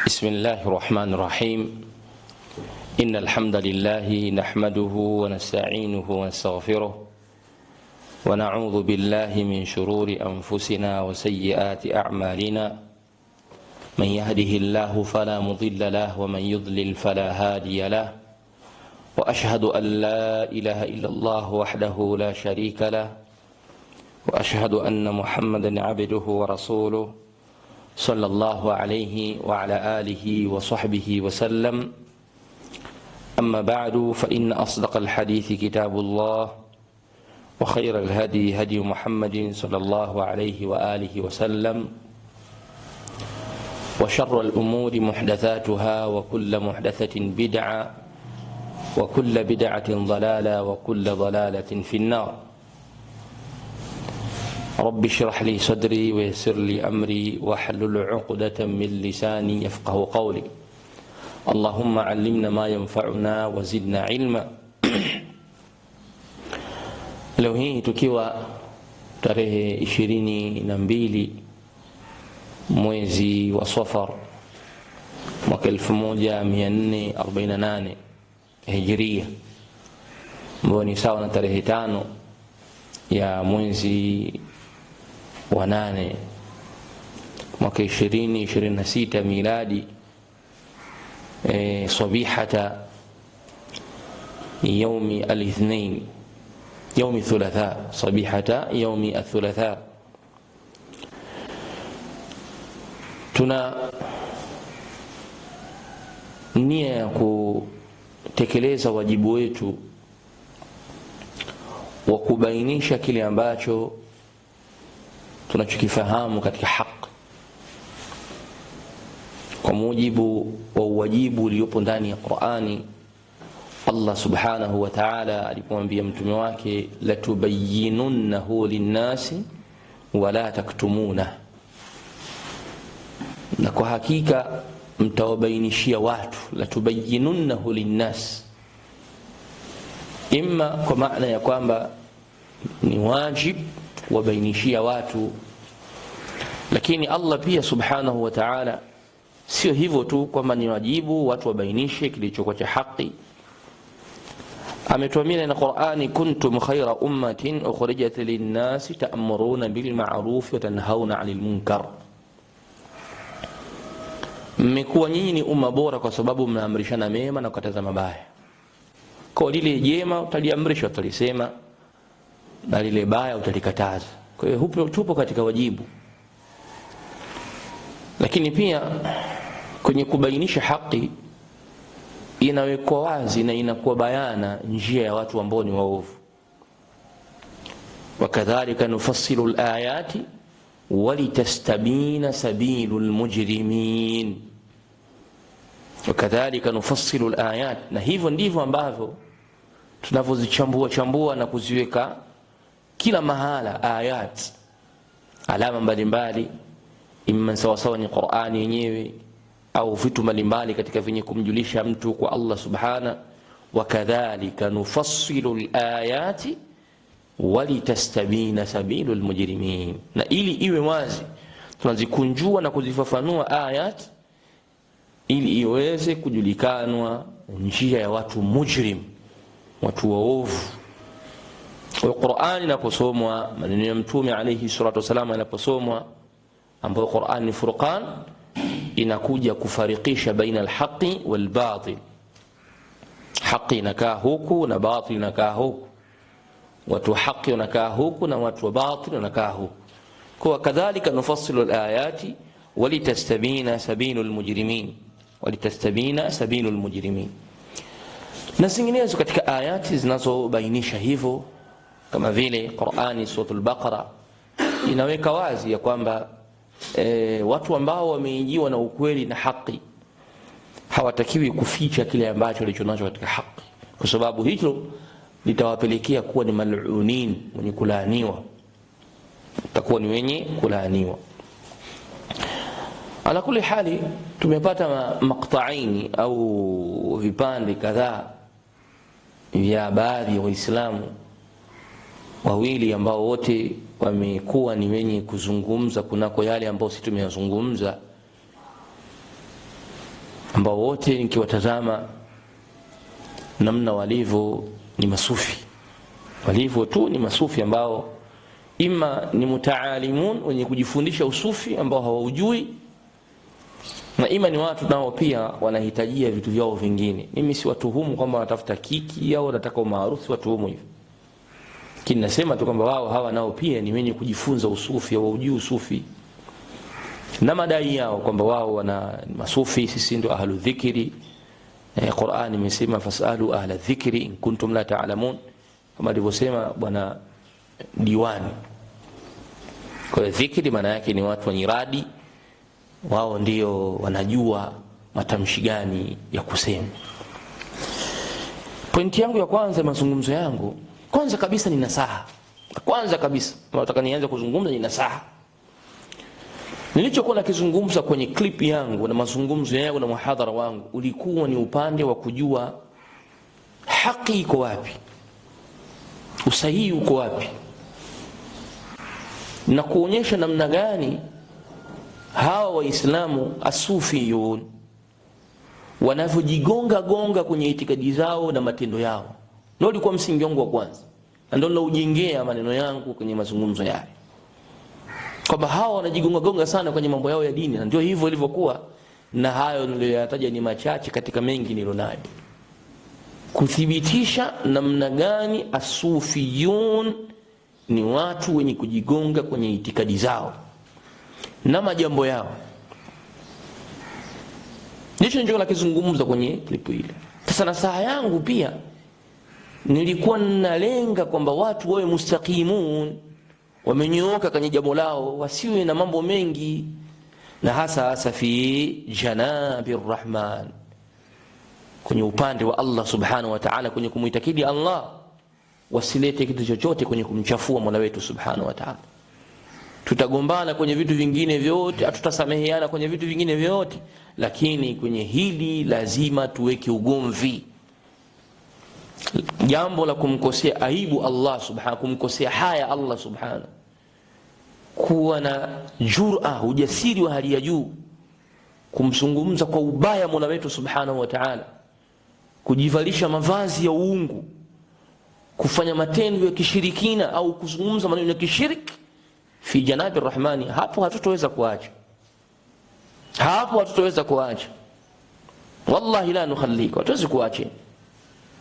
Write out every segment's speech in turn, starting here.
بسم الله الرحمن الرحيم. إن الحمد لله نحمده ونستعينه ونستغفره ونعوذ بالله من شرور أنفسنا وسيئات أعمالنا. من يهده الله فلا مضل له ومن يضلل فلا هادي له. وأشهد أن لا إله إلا الله وحده لا شريك له وأشهد أن محمدا عبده ورسوله صلى الله عليه وعلى آله وصحبه وسلم. أما بعد فإن أصدق الحديث كتاب الله وخير الهدي هدي محمد صلى الله عليه وآله وسلم وشر الأمور محدثاتها وكل محدثة بدعة وكل بدعة ضلالة وكل ضلالة في النار. رب اشرح لي صدري ويسر لي أمري واحلل عقدة من لساني يفقه قولي. اللهم علمنا ما ينفعنا وزدنا علما. Leo hii tukiwa tarehe 22 mwezi wa Safar mwaka 1448 Hijria, ambao ni sawa na tarehe 5 ya mwezi wa 8 mwaka 2026 miladi, sabihata yaumi al-ithnain, yaumi thulatha, sabihata yaumi al-thulatha. Tuna nia ya kutekeleza wajibu wetu wa kubainisha kile ambacho tunachokifahamu katika haki kwa mujibu wa wajibu uliopo ndani ya Qur'ani. Allah subhanahu wa ta'ala alipomwambia mtume wake, latubayyinunnahu linnasi wala taktumuna, na kwa hakika mtawabainishia watu. Latubayyinunnahu linnas, imma kwa maana ya kwamba ni wajib wabainishia watu, lakini Allah pia subhanahu wa ta'ala sio hivyo tu kwamba ni wajibu watu wabainishe kilichokuwa cha haki. Ametuambia na Qur'ani, kuntum khayra ummatin ukhrijat lin-nasi ta'muruna bil ma'ruf wa tanhauna 'anil munkar, mmekuwa nyinyi ni umma bora kwa sababu mnaamrishana mema na kukataza mabaya. Kwa lile jema utaliamrisha, utalisema, na lile baya utalikataza. Kwa hiyo tupo katika wajibu, lakini pia kwenye kubainisha haki inawekwa wazi na inakuwa bayana njia ya watu ambao ni waovu. Wakadhalika nufassilu al-ayati walitastabina sabilul mujrimin. Wakadhalika nufassilu al-ayat, na hivyo ndivyo ambavyo tunavyozichambua na kuziweka kila mahala ayat, alama mbalimbali, imma sawasawa ni Qur'ani yenyewe au vitu mbalimbali katika vyenye kumjulisha mtu kwa Allah subhana. Wakadhalika nufassilu al-ayati walitastabina sabilul mujrimin, na ili iwe wazi tunazikunjua na kuzifafanua ayat ili iweze kujulikanwa njia ya watu mujrim, watu waovu. Kwa Qur'ani inaposomwa, maneno ya Mtume alayhi salatu wasallam yanaposomwa, ambapo Qur'ani ni furqan, inakuja kufarikisha baina al-haqqi wal-batil. Haki inakaa huku na batil inakaa huku, watu haki wanakaa huku na watu wa batil wanakaa huku. Kwa kadhalika nufassilu al-ayati walitastabina sabilul mujrimin, walitastabina sabilul mujrimin, na zinginezo katika ayati zinazobainisha hivyo, kama vile Qur'ani suratul Baqara inaweka wazi ya kwamba watu ambao wameijiwa na ukweli na haki hawatakiwi kuficha kile ambacho walichonacho katika haki, kwa sababu hicho litawapelekea kuwa ni mal'unin, wenye kulaaniwa, takuwa ni wenye kulaaniwa. Ala kulli hali, tumepata maqta'aini au vipande kadhaa vya baadhi ya Waislamu wawili ambao wote wamekuwa ni wenye kuzungumza kunako yale ambao sisi tumeyazungumza ambao wote nikiwatazama namna walivyo ni masufi, walivyo tu ni masufi ambao ima ni mutaalimun, wenye kujifundisha usufi ambao hawaujui, na ima ni watu nao pia wanahitajia vitu vyao vingine. Mimi si watuhumu kwamba wanatafuta kiki au wanataka umaarufu, si watuhumu hivyo, lakini nasema tu kwamba wao hawa nao pia ni wenye kujifunza usufi au ujui usufi, na madai yao kwamba wao wana masufi, sisi ndio ahlu dhikri. Qur'an imesema fasalu ahla dhikri in kuntum la ta'lamun, kama alivyosema bwana Diwani. Kwa hiyo dhikri maana yake ni watu wenye radi, wao ndio wanajua matamshi gani ya kusema. Pointi yangu ya kwanza mazungumzo yangu, kwanza kabisa ni nasaha. Kwanza kabisa nataka nianze kuzungumza ni nasaha. Nilichokuwa nakizungumza kwenye clip yangu na mazungumzo yangu na muhadhara wangu ulikuwa ni upande wa kujua haki iko wapi, usahihi uko wapi, na kuonyesha namna gani hawa waislamu asufiyun wanavyojigonga gonga kwenye itikadi zao na matendo yao. Ndio ulikuwa msingi wangu wa kwanza, na ndio niloujengea maneno yangu kwenye mazungumzo yale, kwamba hawa wanajigonga gonga sana kwenye mambo yao ya dini, na ndio hivyo ilivyokuwa. Na hayo niliyoyataja ni machache katika mengi nilonayo, kuthibitisha namna gani asufiyun ni watu wenye kujigonga kwenye itikadi zao na majambo yao. Ndicho ndio nakizungumza kwenye klipu ile. Sasa nasaha yangu pia nilikuwa nalenga kwamba watu wawe mustaqimun, wamenyooka kwenye jambo lao, wasiwe na mambo mengi, na hasa fi janabir rahman, kwenye upande wa Allah subhanahu wa ta'ala, kwenye kumuitakidi Allah, wasilete kitu chochote kwenye kumchafua Mola wetu subhanahu wa ta'ala. Tutagombana kwenye vitu vingine vyote, hatutasameheana kwenye vitu vingine vyote, lakini kwenye hili lazima tuweke ugomvi. Jambo la kumkosea aibu Allah subhanahu, kumkosea haya Allah subhanahu, kuwa na jur'a, ujasiri wa hali ya juu, kumzungumza kwa ubaya Mola wetu subhanahu wa ta'ala, kujivalisha mavazi ya uungu, kufanya matendo ya kishirikina au kuzungumza maneno ya kishiriki fi janabi rahmani, hapo hatutoweza kuacha, hapo hatutoweza kuacha, wallahi la nukhallika, hatuwezi kuacha.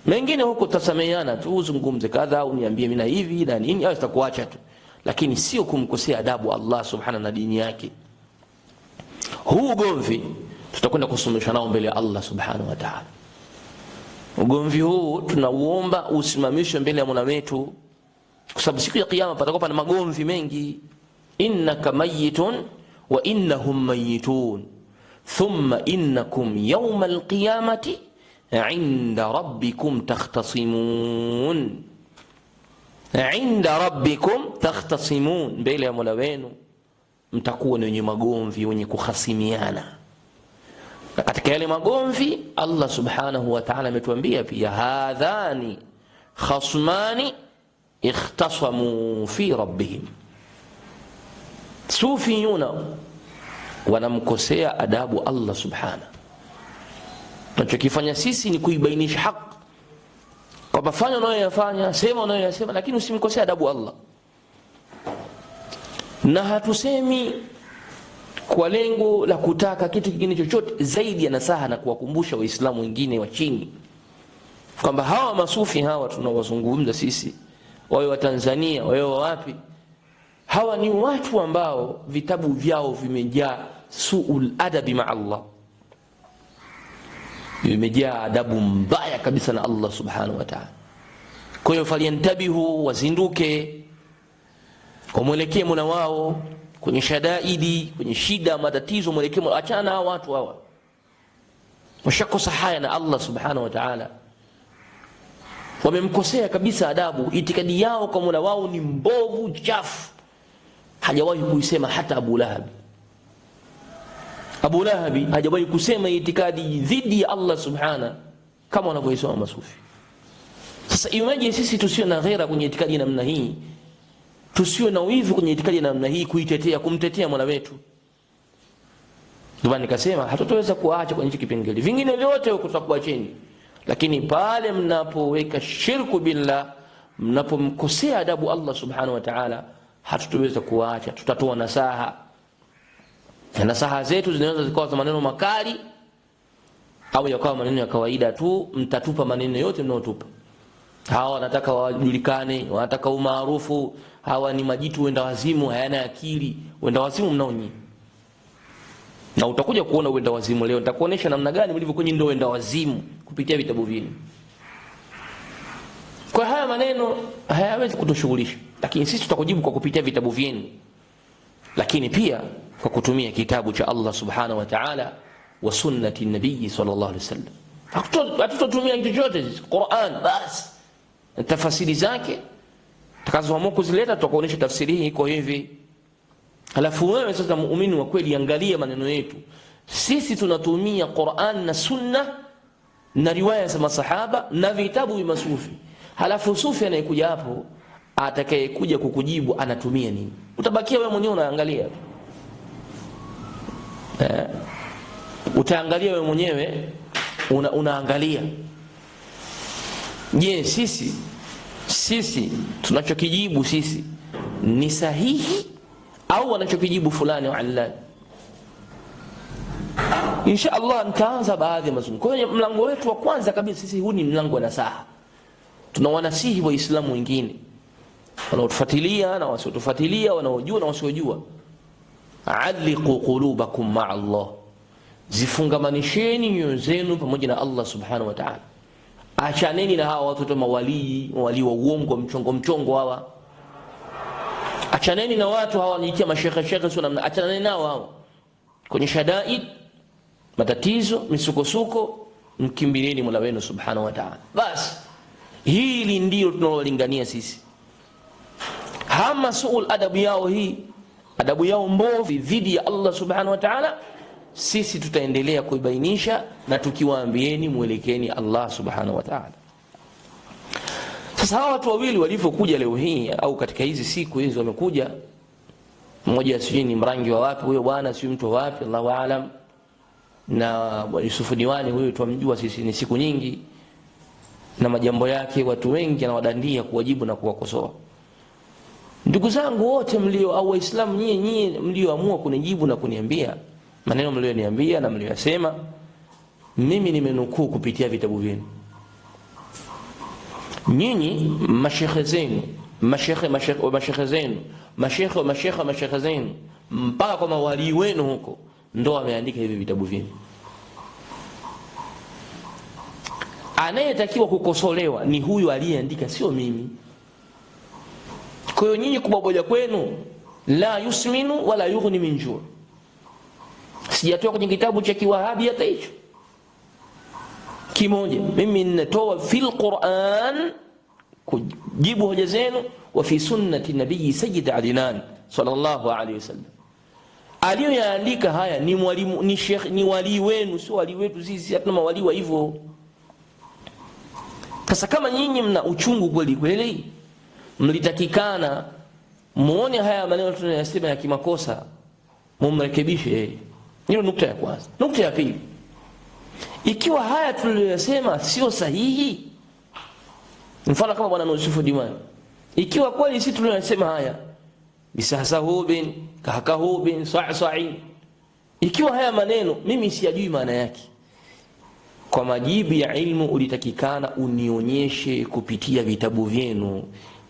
Mengine huko tutasameheana tu, uzungumze kadha au niambie mimi na hivi na nini, au tutakuacha tu, lakini sio kumkosea adabu Allah subhanahu na dini yake. Huu ugomvi tutakwenda kusuluhisha nao mbele ya Allah subhanahu wa ta'ala. Ugomvi huu tunauomba usimamishwe mbele ya Mola wetu, kwa sababu siku ya kiyama patakuwa pana magomvi mengi. Innaka mayitun wa innahum mayitun thumma innakum yawmal qiyamati inda rabbikum takhtasimun. Inda rabbikum takhtasimun, mbele ya Mola wenu mtakuwa ni wenye magomvi, wenye kuhasimiana. Na katika yale magomvi Allah subhanahu wa ta'ala ametuambia pia, hadhani khasmani ikhtasamu fi rabbihim. Sufiyuna wanamkosea adabu Allah subhanahu. Tunachokifanya sisi ni kuibainisha haki, kwamba fanya unayoyafanya, sema unayoyasema, lakini usimkosea adabu Allah. Na hatusemi kwa lengo la kutaka kitu kingine chochote zaidi ya nasaha na kuwakumbusha waislamu wengine wa chini kwamba hawa masufi hawa tunawazungumza sisi, wawe wa Tanzania wawe wapi, hawa ni watu ambao vitabu vyao vimejaa suul adabi ma Allah, vimejaa adabu mbaya kabisa na Allah subhanahu wa ta'ala. Kwa hiyo faliantabihu, wazinduke, wamwelekee Mola wao kwenye shadaidi, kwenye shida, matatizo, mwelekeo. Achana hawa watu hawa, washakosa haya na Allah subhanahu wa ta'ala, wamemkosea kabisa adabu. Itikadi yao kwa Mola wao ni mbovu, chafu, hajawahi kuisema hata Abu Lahab. Abu Lahab hajawahi kusema itikadi dhidi ya Allah subhanahu kama wanavyosema masufi. Sasa imagine sisi tusiwe na ghera kwenye itikadi namna hii, tusiwe na wivu kwenye itikadi namna hii, kuitetea, kumtetea Mola wetu. Ndio nikasema hatutaweza kuacha kwenye hicho kipengele, vingine vyote tutakuacheni, lakini pale mnapoweka shirku billah, mnapomkosea adabu Allah subhanahu wa ta'ala, hatutaweza kuacha. Tutatoa nasaha, na nasaha zetu zinaweza zikawa za maneno makali au yakawa maneno ya kawaida tu. Mtatupa maneno yote mnayotupa. Hawa wanataka wajulikane, wanataka umaarufu, hawa ni majitu wenda wazimu, hayana akili. Wenda wazimu mnao nyinyi, na utakuja kuona wenda wazimu leo. Nitakuonesha namna gani mlivyokuwa ndio wenda wazimu kupitia vitabu vyenu. Kwa haya maneno hayawezi kutushughulisha, lakini sisi tutakujibu kwa kupitia vitabu vyenu, lakini pia kwa kutumia kitabu cha Allah subhanahu wa ta'ala wa sunnati nabii sallallahu alaihi wasallam. Hatutotumia kitu chochote, Qur'an basi, tafsiri zake takazoamua kuzileta, tutakuonesha tafsiri hii iko hivi. Alafu wewe sasa muumini wa kweli, angalia maneno yetu sisi, tunatumia Qur'an na sunna na riwaya za masahaba na vitabu vya masufi. Halafu sufi anayekuja hapo, atakayekuja kukujibu anatumia nini? Utabakia wewe mwenyewe unaangalia. Utaangalia wewe mwenyewe unaangalia. Je, sisi tunachokijibu sisi ni sahihi au wanachokijibu fulani wa allani? Insha Allah nitaanza baadhi ya mazungumzo. Kwa hiyo mlango wetu wa kwanza kabisa sisi, huu ni mlango wa nasaha. Tunawanasihi Waislamu wengine wanaotufuatilia na wasiotufuatilia, wanaojua na wasiojua. Aliqu qulubakum ma'a Allah, zifungamanisheni nyoyo zenu pamoja na Allah subhanahu wa ta'ala. Achaneni na hawa watu mawali wa uongo, mchongo hawa. Achaneni na watu hawa wanajitia mashekhe sio namna. Achaneni nao hao kwenye shadaid, matatizo, misukosuko, mkimbilieni Mola wenu subhanahu wa ta'ala. Basi hili ndio tunalolingania sisi. Hama suul adabu yao hii, adabu yao mbovu dhidi ya Allah subhanahu wa ta'ala, sisi tutaendelea kuibainisha na tukiwaambieni muelekeni Allah subhanahu wa ta'ala. Sasa hawa watu wawili walivyokuja leo hii au katika hizi siku hizi wamekuja, mmoja sijui ni mrangi wa wapi huyo bwana, sijui mtu wa wapi, Allahu aalam, na Yusufu Diwani huyo tumjua sisi ni siku nyingi, na majambo yake watu wengi anawadandia kuwajibu na kuwakosoa. Ndugu zangu wote mlio au Waislamu nyinyi mlioamua kunijibu na kuniambia maneno mlioniambia na mliyosema, mimi nimenukuu kupitia vitabu vyenu. Nyinyi mashekhe zenu, mashekhe zenu mpaka kwa mawali wenu huko ndo wameandika hivi vitabu vyenu. Anayetakiwa kukosolewa ni huyu aliyeandika, sio mimi. Kwa hiyo nyinyi kubaboja kwenu la yusminu wala yughni min ju'. Sijatoa kwenye kitabu cha Kiwahabi hata hicho kimoja. Mimi ninatoa fil Qur'an kujibu hoja zenu, wa fi sunnati nabii Sayyid Adnan sallallahu alayhi wasallam. Aliyoyaandika haya ni mwalimu, ni sheikh, ni wali wenu, sio wali wetu sisi. Hatuna mawali wa hivyo. Sasa kama nyinyi mna uchungu kweli kweli, mlitakikana muone haya maneno tunayosema ya kimakosa, mumrekebishe. Hiyo nukta ya kwanza. Nukta ya pili, ikiwa haya tuliyosema sio sahihi, mfano kama bwana Yusufu Diwani, ikiwa kweli sisi tunayosema haya bisahsahubin kahkahubin sa'sa'in, ikiwa haya maneno mimi siyajui maana yake, kwa majibu ya ilmu ulitakikana unionyeshe kupitia vitabu vyenu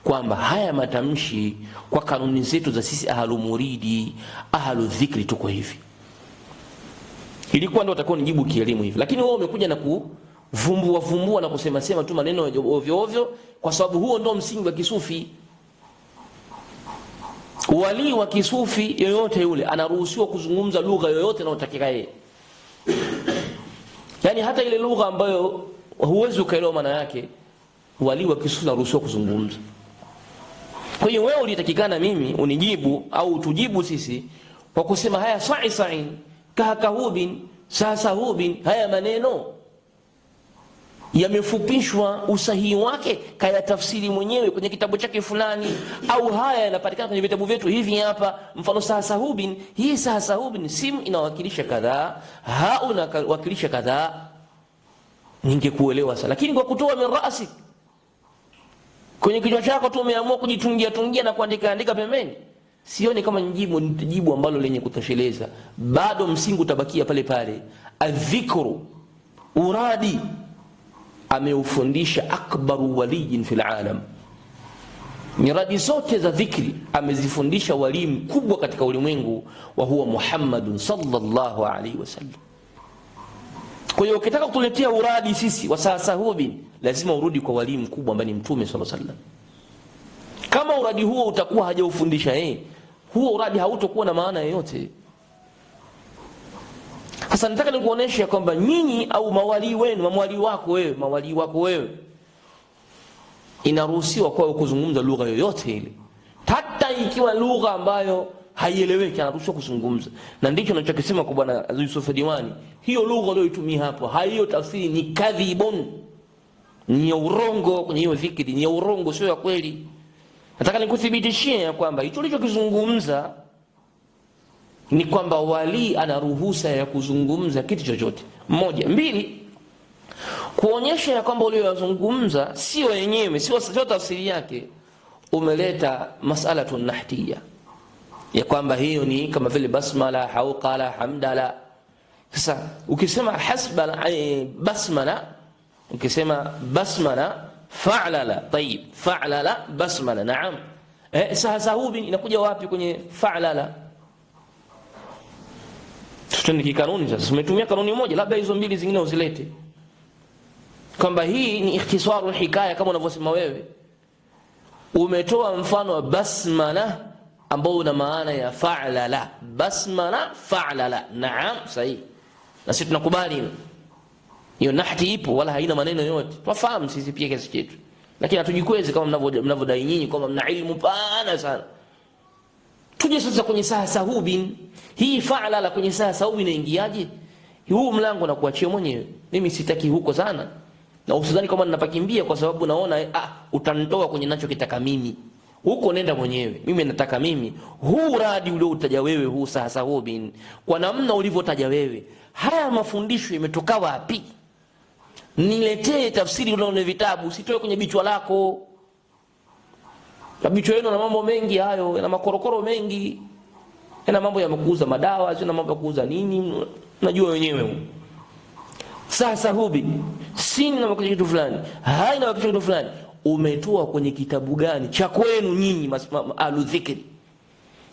kwamba haya matamshi kwa kanuni zetu za sisi ahlu muridi, ahlu dhikri tuko hivi. Ilikuwa ndio utakuwa nijibu kielimu hivi. Lakini wewe umekuja na kuvumbua na kusema sema tu maneno ovyo ovyo, kwa sababu huo ndio msingi wa kisufi. Wali wa kisufi yoyote yule anaruhusiwa kuzungumza lugha yoyote anayotakika yeye. Yani hata ile lugha ambayo huwezi ukaelewa maana yake, wali wa kisufi anaruhusiwa kuzungumza. Kwa hiyo wewe ulitakikana mimi unijibu au tujibu sisi kwa kusema haya sa'in kahkahubin sahsahubin, haya maneno yamefupishwa usahihi wake kaya tafsiri mwenyewe kwenye kitabu chake fulani, au haya yanapatikana kwenye vitabu vyetu hivi hapa. Mfano sahsahubin, hii sahsahubin simu inawakilisha kadhaa, hao inawakilisha kadhaa, ningekuelewa sana. Lakini kwa kutoa min ra'si, kwenye kichwa chako tu umeamua kujitungia tungia na kuandika andika pembeni, sioni kama jibu ambalo lenye kutosheleza. Bado msingi utabakia pale pale. Adhikru, uradi ameufundisha akbaru waliyin fil alam. Nyiradi zote za dhikri amezifundisha wali mkubwa katika ulimwengu, wa huwa Muhammadun sallallahu alaihi wasallam. Kwa hiyo ukitaka kutuletea uradi sisi wa sahsahubi, lazima urudi kwa wali mkubwa ambaye ni Mtume sallallahu alaihi wasallam. Kama uradi huo utakuwa hajaufundisha yeye, huo uradi hautokuwa na maana yoyote. Sasa nataka nikuoneshe kwamba nyinyi au mawali wenu, mawali wako wewe, inaruhusiwa kwao kuzungumza lugha yoyote ile, hata ikiwa lugha ambayo haieleweki, anaruhusiwa kuzungumza. Na ndicho ninachokisema kwa bwana Yusuf Diwani, hiyo lugha aliyoitumia hapo, hiyo tafsiri ni kadhibun, ni urongo. Kwenye hiyo dhikri ni urongo, sio ya kweli. Nataka nikuthibitishie kwamba hicho alichokizungumza ni kwamba wali ana ruhusa ya kuzungumza kitu chochote. Moja. Mbili, kuonyesha ya kwamba uliyozungumza sio yenyewe, sio tafsiri yake, umeleta mas'alatu nahtiya ya kwamba hiyo ni kama vile basmala, hauqala, hamdala. Sasa ukisema hasbala, basmala, ukisema basmala fa'lala, tayib, fa'lala basmala, naam. Sahsahubi inakuja wapi kwenye fa'lala? Tutende kikanuni. Sasa umetumia kanuni moja, labda hizo mbili zingine uzilete, kwamba hii ni ikhtisaru hikaya kama unavyosema wewe. Umetoa mfano wa basmala ambao una maana ya fa'lala, basmala fa'lala, naam, sahihi. Na sisi tunakubali hiyo nahti ipo, wala haina maneno yote, tufahamu sisi pia kiasi chetu, lakini hatujikwezi kama mnavyodai nyinyi kwamba mna ilmu pana sana. Tuje sasa kwenye sahsahubin. Hii fa'lala kwenye sahsahubin inaingiaje? Huu mlango nakuachia mwenyewe, mimi sitaki huko sana, na usidhani kama ninapakimbia kwa sababu naona utanitoa kwenye ninachokitaka mimi. Huko nenda mwenyewe, mimi nataka mimi huu radi ule utaja wewe, huu sahsahubin kwa namna ulivyotaja wewe, haya mafundisho yametoka wapi? Niletee tafsiri unaona vitabu, usitoe kwenye bichwa lako. Na bichwa yenu na mambo mengi hayo, yana makorokoro mengi, yana mambo ya kuuza madawa, yana mambo ya kuuza nini, unajua wenyewe. Sahsahubi sini na kitu fulani, hai na kitu fulani, umetoa kwenye kitabu gani cha kwenu nyinyi ahlu dhikri?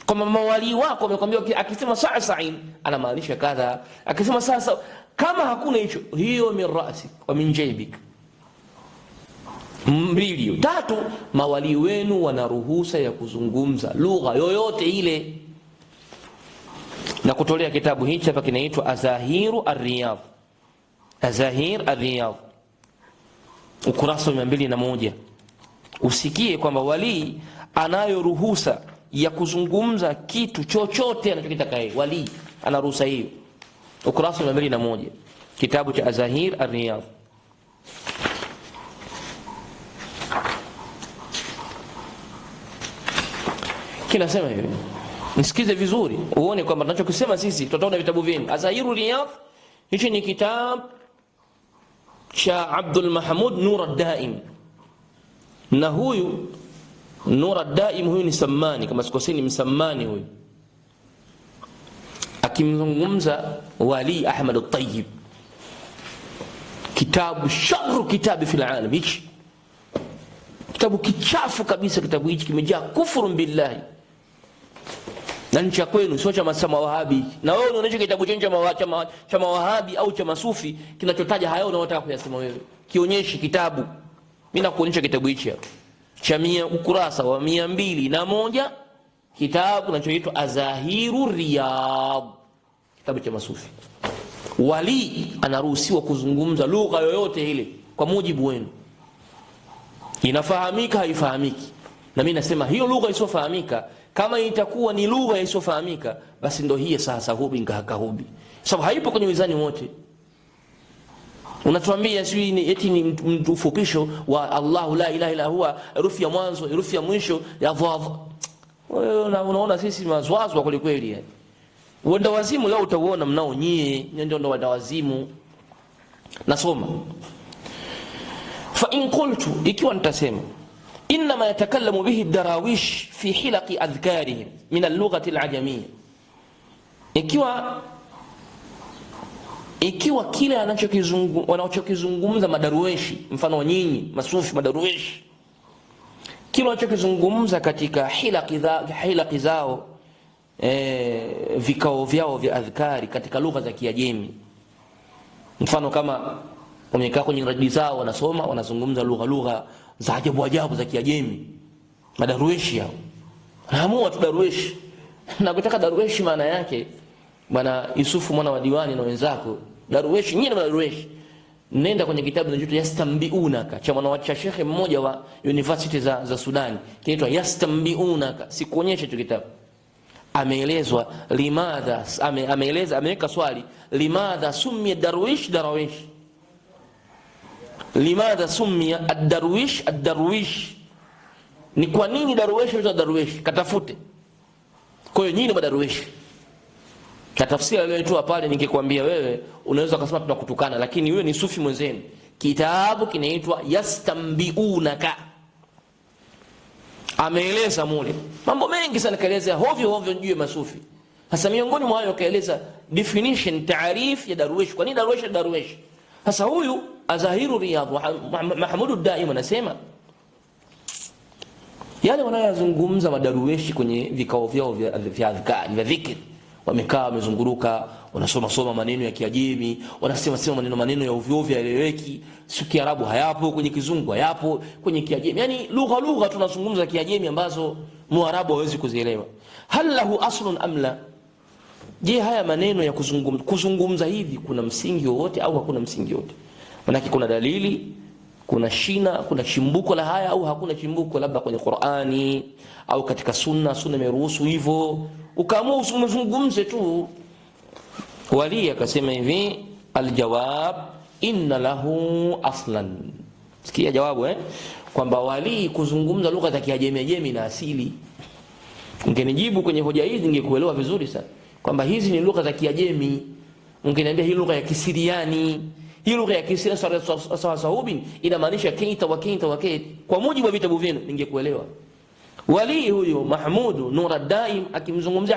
Kama mawali wako wamekwambia akisema sa'sa'in anamaanisha kadha, akisema sasa, kama hakuna hicho, hiyo min ra'sik wa min jaybik. Mbili. Tatu, mawali wenu wana ruhusa ya kuzungumza lugha yoyote ile. Na kutolea kitabu hichi hapa kinaitwa Azahiru Ar-Riyadh. Azahir Ar-Riyadh, ukurasa wa 201. Usikie kwamba wali anayo ruhusa ya kuzungumza kitu chochote anachokitaka yeye. Wali ana ruhusa hiyo. Ukurasa wa 201, kitabu cha Azahir Ar-Riyadh. Kinasema hivi, nisikize vizuri uone kwamba tunachokisema sisi tutaona vitabu vyenu. Azahiru Riyadh, hichi ni kitabu cha Abdul Mahmud Nur ad-Daim, na huyu Nur ad-Daim huyu ni Sammani, kama sikoseni Msammani huyu, akimzungumza Wali Ahmad at-Tayyib. Kitabu sharru kitabu fil alam, hichi kitabu kichafu kabisa. Kitabu hichi kimejaa kufuru billahi, na nchi ya kwenu sio cha mawahabi. Na wewe unaonyesha kitabu chenye cha mawahabi au cha masufi kinachotaja hayo unayotaka kuyasema wewe, kionyeshe kitabu. Mimi nakuonyesha kitabu hichi hapa cha ukurasa wa 201, kitabu kinachoitwa Azahiru Riyadh, kitabu cha masufi. Wali anaruhusiwa kuzungumza lugha yoyote ile kwa mujibu wenu, inafahamika haifahamiki. Na mimi nasema hiyo lugha isiyofahamika, kama itakuwa ni lugha isiyofahamika, basi ndio hii sahsahubi ngakahubi, sababu haipo kwenye mizani wote. Unatuambia sijui eti ni mfupisho wa Allahu la ilaha illa huwa, herufi ya mwanzo, herufi ya mwisho ya dhav. Wewe unaona sisi mazwazo kweli kweli yani. Wenda wazimu leo utaona mnao nyie, ndio wenda wazimu. Nasoma. Fa in qultu, ikiwa nitasema inma yatakallamu bihi ad-darawish fi hilaqi adhkarihim min al-lughati al-ajamiyya, ikiwa kile wanachokizungumza madarweshi, mfano nyinyi masufi madarweshi, kile wanachokizungumza katika hilaqi zao, vikao vyao vya adhkari katika lugha za Kiajemi, mfano kama wamekaa kwenye radi zao wanazungumza lugha za ajabu za Kiajemi, madarweshi hao wanaamua tu darweshi. Na kutaka darweshi maana yake bwana Yusufu mwana wa Diwani na wenzako, darweshi nyinyi, darweshi nenda kwenye kitabu kinachoitwa Yastambiunaka cha mwana shekhe mmoja wa university za Sudan, kinaitwa Yastambiunaka. Sikuonyesha hicho kitabu. Ameelezwa limadha, ameweka swali, limadha summiya darwish darwish, limadha summiya ad-darwish, ni kwa nini darwish ni darwish? Katafute. Kwa hiyo nyinyi ni madarwish. Katafsiri aliyoitoa pale, ningekwambia wewe unaweza kusema tunakutukana, lakini wewe ni sufi mwenzenu. Kitabu kinaitwa Yastambiunaka. Ameeleza mule mambo mengi sana, kaeleza hovyo juu ya masufi. Sasa miongoni mwa hayo kaeleza definition, taarif ya darwish. Kwa nini darwish ni darwish? Sasa huyu Azahiru Riyadh Mahmud Daim anasema yale wanayozungumza madarwishi kwenye vikao vyao vya adhkari vya dhikr, wamekaa wamezunguruka, wanasoma maneno ya Kiajemi, wanasema maneno ya ovyo yaeleweki, si Kiarabu hayapo, kwenye Kizungu hayapo, kwenye Kiajemi, yani lugha tunazungumza Kiajemi ambazo Muarabu hawezi kuzielewa. Hal lahu aslun amla, je haya maneno ya kuzungumza hivi kuna msingi wowote au hakuna msingi wote? Maana kuna dalili, kuna shina, kuna chimbuko la haya au hakuna chimbuko, labda kwenye Qur'ani au katika sunna imeruhusu hivyo, ukaamua uzungumze tu. Wali akasema hivi, aljawab inna lahu aslan. Sikia jawabu kwamba wali kuzungumza lugha za Kiajemi na asili. Ungenijibu kwenye hoja hizi ningekuelewa vizuri sana kwamba hizi ni lugha za Kiajemi. Ungeniambia hii lugha ya Kisiriani, hii lugha ya Kisiriani sawasawa inamaanisha kaita wa kaita kwa mujibu wa vitabu vyenu, ningekuelewa. Wali huyo Mahmud Nur ad-Daim akimzungumzia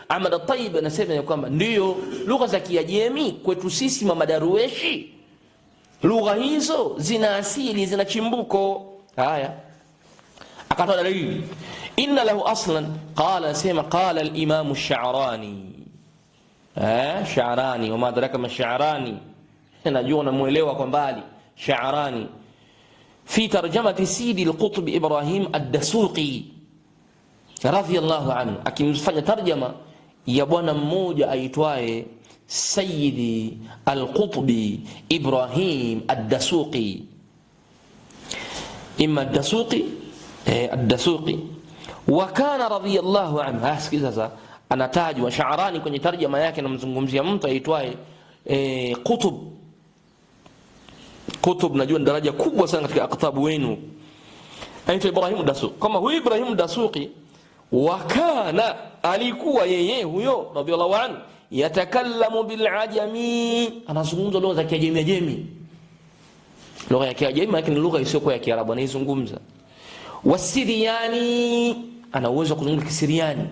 Ahmad al-Tayyib anasema ya kwamba ndio lugha za Kiajemi kwetu sisi madarueshi, lugha hizo zina asili, zina chimbuko. Haya, akatoa dalili, inna lahu aslan. Qala al-Imam ash-Sha'rani, Sha'rani, wama adraka ma Sha'rani, najua unamuelewa kwa mbali. Sha'rani fi tarjamati Sidi al-Qutb Ibrahim ad-Dasuqi radhiyallahu anhu, akimfanya tarjama ya bwana mmoja aitwaye Sayyidi al-Qutb Ibrahim ad-Dasuqi, imma ad-Dasuqi wa kana radhiyallahu anhu. Sikiza sasa, anatajwa Sha'rani kwenye tarjama yake, anamzungumzia mtu aitwaye Qutb, najua daraja kubwa sana katika aktabu wenu, aitwa Ibrahim ad-Dasuqi. Kama huyu Ibrahim ad-Dasuqi wakana, alikuwa yeye huyo radhiyallahu anhu, yatakallamu bil ajami, anazungumza lugha za Kiajemi. Lugha ya Kiajemi lakini lugha isiyokuwa ya Kiarabu anaizungumza. Wasiriani, ana uwezo wa kuzungumza Kisiriani,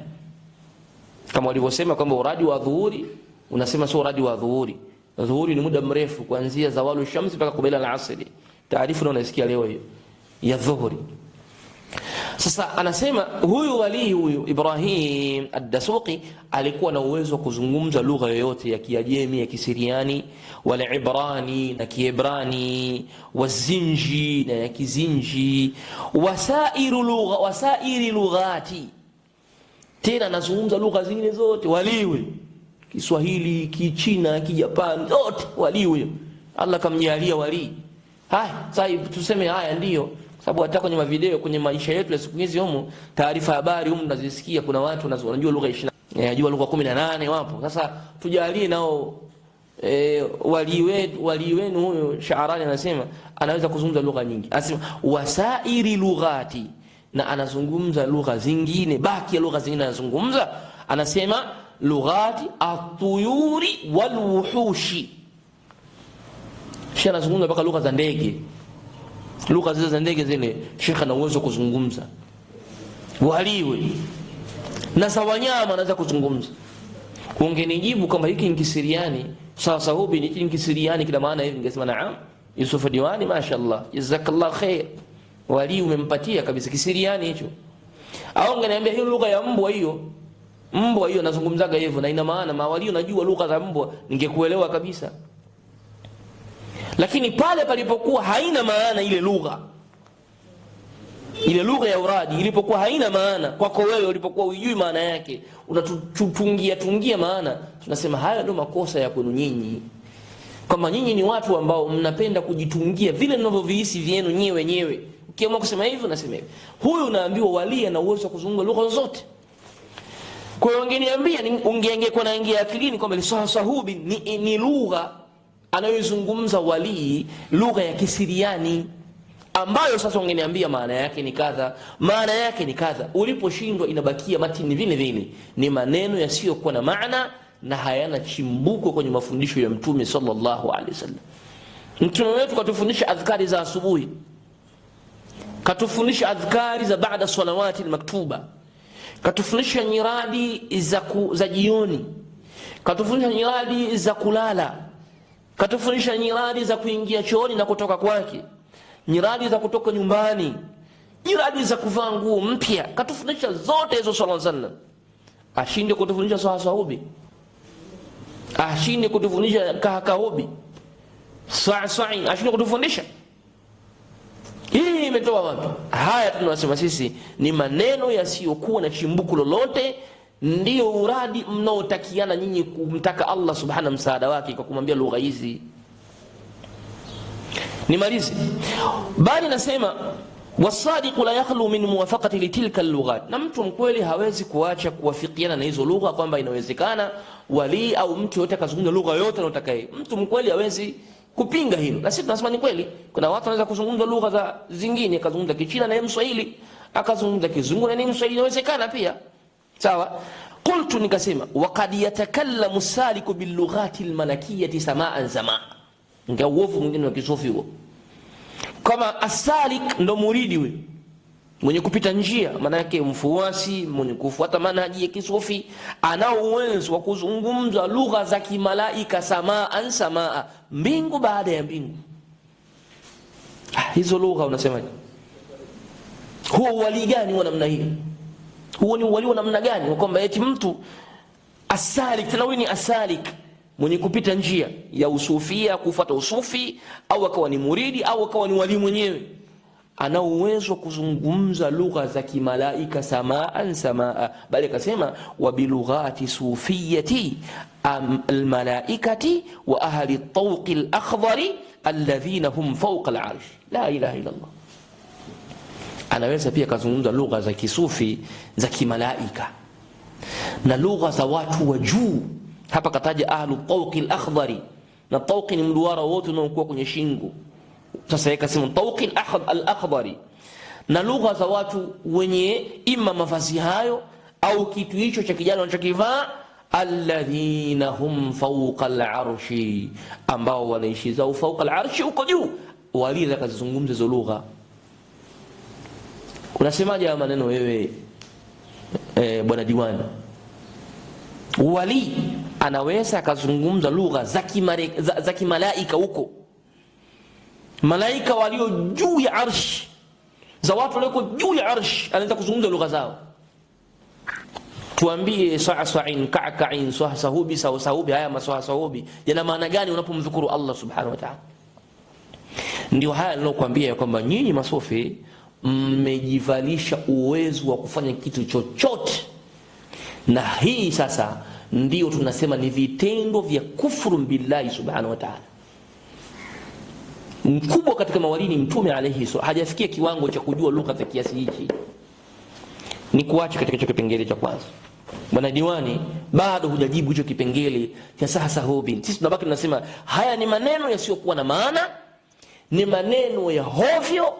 kama walivyosema kwamba uradi wa dhuhuri unasema sio uradi wa dhuhuri. Dhuhuri ni muda mrefu kuanzia zawalu shamsi mpaka kubela al-asri. Taarifu unasikia leo hiyo ya dhuhuri. Sasa anasema huyu wali huyu Ibrahim ad-Dasuqi alikuwa na uwezo wa kuzungumza lugha yoyote ya Kiajemi, ya Kisiriani, wala Ibrani na Kiebrani, wazinji na ya Kizinji, wasairi lughati. Tena anazungumza lugha zingine zote waliwe, Kiswahili, Kichina, Kijapani, zote waliwe. Allah kamjalia wali. Haya, sasa tuseme haya ndio sababu hata kwenye mavideo, kwenye maisha yetu ya siku hizi humu, taarifa habari humu tunazisikia, kuna watu wanajua lugha 20, wanajua lugha 18 wapo. Sasa tujalie nao wali wenu huyo Shaarani anasema anaweza kuzungumza lugha nyingi, anasema wasairi lughati, na anazungumza lugha zingine, baki ya lugha zingine anazungumza, anasema lughati at-tuyuri wal wuhushi. Sheikh anazungumza mpaka lugha za ndege, lugha zile za ndege zile Sheikh ana uwezo kuzungumza, waliwe na za wanyama anaweza kuzungumza. Ungenijibu kama hiki ni Kisiriani, sasa hubi ni Kisiriani kila maana hivi, ningesema naam, Yusuf Diwani mashaallah jazakallah khair, wali umempatia kabisa Kisiriani hicho. Au ungeniambia hiyo lugha ya mbwa hiyo, mbwa hiyo nazungumzaga hivyo na ina maana, mawali unajua lugha za mbwa, ningekuelewa kabisa. Lakini pale palipokuwa haina maana ile lugha, ile lugha ya uradi ilipokuwa haina maana kwako wewe, ulipokuwa hujui maana yake, unatutungia maana, tunasema haya ndio makosa ya kwenu nyinyi. Kama nyinyi ni watu ambao mnapenda kujitungia vile mnavyovihisi vyenu nyewe wenyewe, ukiamua kusema hivyo nasema hivyo. Huyu unaambiwa wali ana uwezo wa kuzungumza lugha zote. Kwa hiyo ungeniambia, ungekuwa naingia akilini kwamba sahubi ni lugha anayozungumza wali, lugha ya Kisiriani, ambayo sasa ungeniambia maana yake ni kadha, maana yake ni kadha. Uliposhindwa inabakia matini vile vile, ni maneno yasiyokuwa na maana na hayana chimbuko kwenye mafundisho ya Mtume sallallahu alaihi wasallam. Mtume wetu katufundisha adhkari za asubuhi, katufundisha adhkari za baada salawati almaktuba, katufundisha nyiradi za jioni, katufundisha nyiradi za kulala, katufundisha nyiradi za kuingia chooni na kutoka kwake, nyiradi za kutoka nyumbani, nyiradi za kuvaa nguo mpya, katufundisha zote hizo sallallahu alaihi wasallam. Ashinde kutufundisha sahabi, ashinde kutufundisha kahakahobi, sa'i ashinde kutufundisha. Hii imetoa wapi? Haya tunasema sisi ni maneno yasiyokuwa na chimbuko lolote, ndio uradi mnaotakiana nyinyi kumtaka Allah subhanahu msaada wake kwa kumwambia lugha hizi. Nimalize bali nasema wasadiqu la yakhlu min muwafaqati litilka allughat, na mtu mkweli hawezi kuacha kuwafikiana na hizo lugha, kwamba inawezekana wali au mtu yote akazungumza lugha yote anayotaka. Mtu mkweli hawezi kupinga hilo, na sisi tunasema ni kweli. Kuna watu wanaweza kuzungumza lugha za zingine, akazungumza Kichina na yeye Mswahili, akazungumza Kizungu na yeye Mswahili, inawezekana pia. Sawa. Qultu, nikasema waqad yatakallamu saliku bil lughati al malakiyati samaan samaa. Ndio uovu mwingine wa kisufi huo. Kama asalik ndo muridi we, mwenye kupita njia, maana yake mfuasi mwenye kufuata manhaji ya kisufi, anao uwezo wa kuzungumza lugha za kimalaika samaan samaa, mbingu baada ya mbingu. Hizo lugha unasemaje? Huo wali gani wa namna hiyo? Huo ni wali wa namna gani? Kwamba eti mtu asalik, tena huyu ni asalik mwenye kupita njia ya usufia, kufuata usufi, au akawa ni muridi, au akawa ni wali mwenyewe, ana uwezo kuzungumza lugha za kimalaika samaan samaa. Bali akasema wa bilughati sufiyati almalaikati wa ahli at-tawq al-akhdari alladhina hum fawqa al-arsh. La ilaha illa Allah. Anaweza pia kuzungumza lugha za kisufi za kimalaika na lugha za watu wa juu. Hapa kataja ahlu tawqi al-akhdari, na tawqi ni mduara wote unaokuwa kwenye shingo. Sasa yeye kasema tawqi al-akhdari, na lugha za watu wenye ima mavazi hayo au kitu hicho cha kijana wanachokivaa, alladhina hum fawqa al-arshi, ambao wanaishi zao fawqa al-arshi, uko juu. Waliza kazungumza hizo lugha. Unasemaje haya maneno wewe bwana Diwani? Wali anaweza akazungumza lugha za kimalaika huko, malaika walio juu ya arsh, za watu walioko juu ya arsh, anaweza kuzungumza lugha zao. Tuambie sa'sa'in ka'ka'in sahubi sahubi, haya masahubi yana maana gani unapomdhukuru Allah subhanahu wa ta'ala? Ndio haya nilokuambia kwamba nyinyi masufi mmejivalisha uwezo wa kufanya kitu chochote, na hii sasa ndio tunasema ni vitendo vya kufuru billahi subhanahu wa ta'ala. Mkubwa katika mawalini Mtume alayhi hajafikia kiwango cha kujua lugha za kiasi hichi. Ni kuacha katika kipengele cha kwanza. Bwana diwani, bado hujajibu hicho kipengele cha sahsahubin. Sisi tunabaki tunasema haya ni maneno yasiyokuwa na maana, ni maneno ya hovyo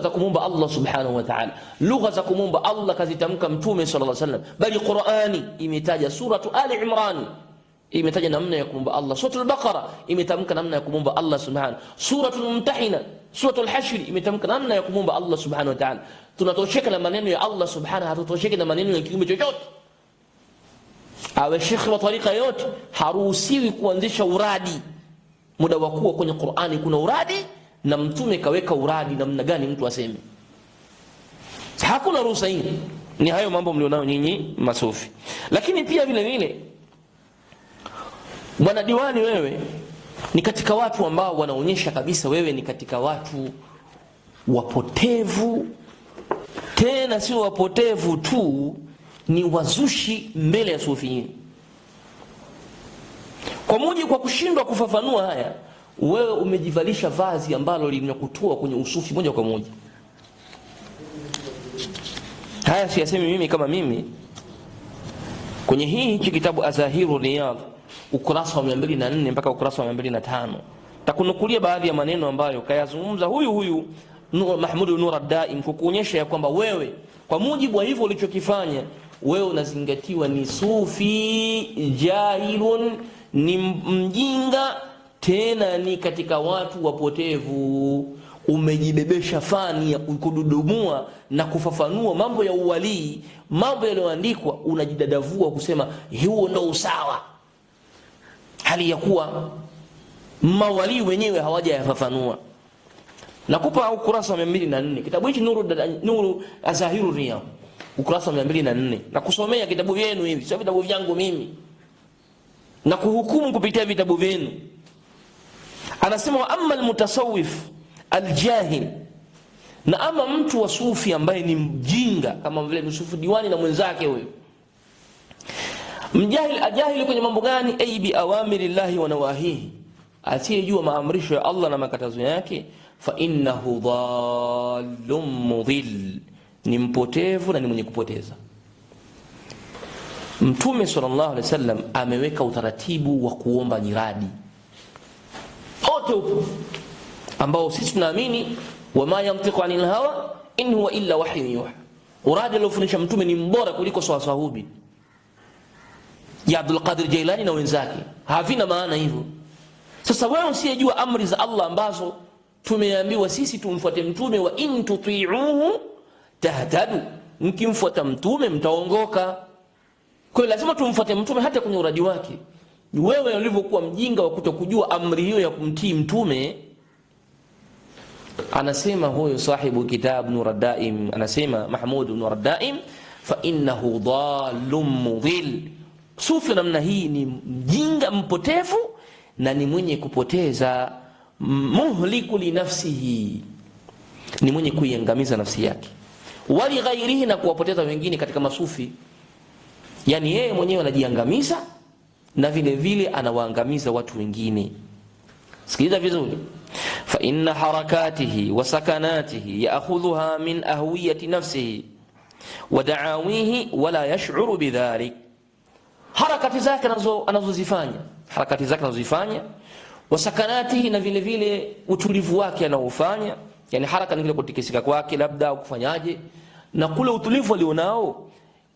za kumumba Allah subhanahu wa ta'ala. Lugha za kumumba Allah kazitamka Mtume sallallahu alaihi wasallam, bali Qur'ani imetaja suratu Ali Imran imetaja namna ya kumumba Allah, suratul Baqara imetamka namna ya kumumba Allah subhanahu, suratul Mumtahina, suratul Hashr imetamka namna ya kumumba Allah subhanahu wa ta'ala. Tunatosheka na maneno ya Allah subhanahu, hatutosheki na maneno ya kiumbe chochote. Awe shekhi wa tarika yote haruhusiwi kuanzisha uradi muda wa kuwa kwenye Qur'ani kuna uradi na Mtume kaweka uradi namna gani mtu aseme. Hakuna ruhusa hii. Ni hayo mambo mlionao nyinyi masufi. Lakini pia vile vile bwana diwani, wewe ni katika watu ambao wanaonyesha kabisa wewe ni katika watu wapotevu, tena sio wapotevu tu, ni wazushi mbele ya sufiyin. Kwa kushindwa kufafanua haya, wewe umejivalisha vazi ambalo limekutoa kwenye usufi moja kwa moja. Haya siyasemi mimi kama mimi. Kwenye hichi kitabu Azahiru Riyadh ukurasa wa 204 mpaka ukurasa wa 205 takunukulia baadhi ya maneno ambayo kayazungumza huyu Mahmud Nur ad-Daim, kukuonyesha ya kwamba wewe kwa mujibu wa hivyo ulichokifanya wewe unazingatiwa ni sufi jahilun, ni mjinga, tena ni katika watu wapotevu. Umejibebesha fani ya kududumua na kufafanua mambo ya uwalii, mambo yaliyoandikwa, unajidadavua kusema huo ndio usawa, hali ya kuwa mawalii wenyewe hawajayafafanua. Nakupa ukurasa wa 204 kitabu hichi Nuru Azahiru Riyadh ukurasa wa 204, na kusomea kitabu vyenu hivi, sio vitabu vyangu mimi, na kuhukumu kupitia vitabu vyenu. Anasema wa amma almutasawwif aljahil, na ama mtu wa sufi ambaye ni mjinga kama vile Nusufu Diwani na mwenzake huyo mjahil. Ajahili kwenye mambo gani? Ay bi awamirillahi wa nawahihi, asiyejua maamrisho ya Allah na makatazo yake. Fa innahu dhallum mudhill, ni mpotevu na ni mwenye kupoteza. Mtume sallallahu alaihi wasallam ameweka utaratibu wa kuomba nyiradi wote upo, ambao sisi tunaamini wama yantiqu anil hawa in huwa illa wahyu yuha. Uradi aliofundisha Mtume ni mbora kuliko sawasahubi ya Abdul Qadir Jailani na wenzake, havina maana hivyo. Sasa wewe usiyejua amri za Allah ambazo tumeambiwa sisi tumfuate Mtume, wa in tuti'uhu tahtadu, mkimfuata Mtume mtaongoka. Kwa hiyo lazima tumfuate Mtume hata kwenye uradi wake. Wewe ulivyokuwa mjinga wa kutokujua amri hiyo ya kumtii Mtume, anasema huyo sahibu kitab Nur ad-Daim, anasema Mahmud Nur ad-Daim, fa innahu dhallum mudhill. Sufi namna hii ni mjinga mpotevu na ni mwenye kupoteza, muhliku li nafsihi, ni mwenye kuiangamiza nafsi yake, wali ghairihi, na kuwapoteza wengine katika masufi. Yani yeye mwenyewe anajiangamiza na vile vile anawaangamiza watu wengine. Sikiliza vizuri. Fa inna harakatihi wa sakanatihi ya'khudhuha min ahwiyati nafsihi wa da'awihi wa la yash'uru bidhalik. Harakati zake anazozifanya, wa sakanatihi, na vile vile utulivu wake anaofanya. Yani haraka ni kile kutikisika kwake labda au kufanyaje, na kule utulivu alionao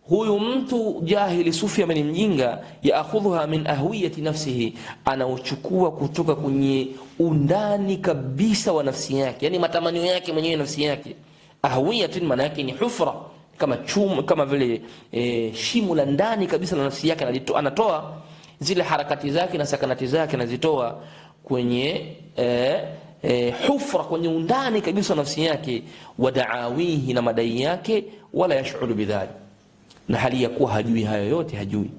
huyu mtu jahili sufi ameni mjinga, yaakhudhuha min ahwiyati nafsihi, anauchukua kutoka kwenye undani kabisa wa nafsi yake, yani matamanio yake mwenyewe nafsi yake. Ahwiyatin maana yake ni hufra, kama chuma, kama vile shimo la ndani kabisa la nafsi yake, anatoa zile harakati zake na sakanati zake, anazitoa kwenye hufra, kwenye undani kabisa nafsi yake. Wadaawihi, na madai yake. Wala yash'uru bidhalik, na hali ya kuwa hajui hayo yote, hajui.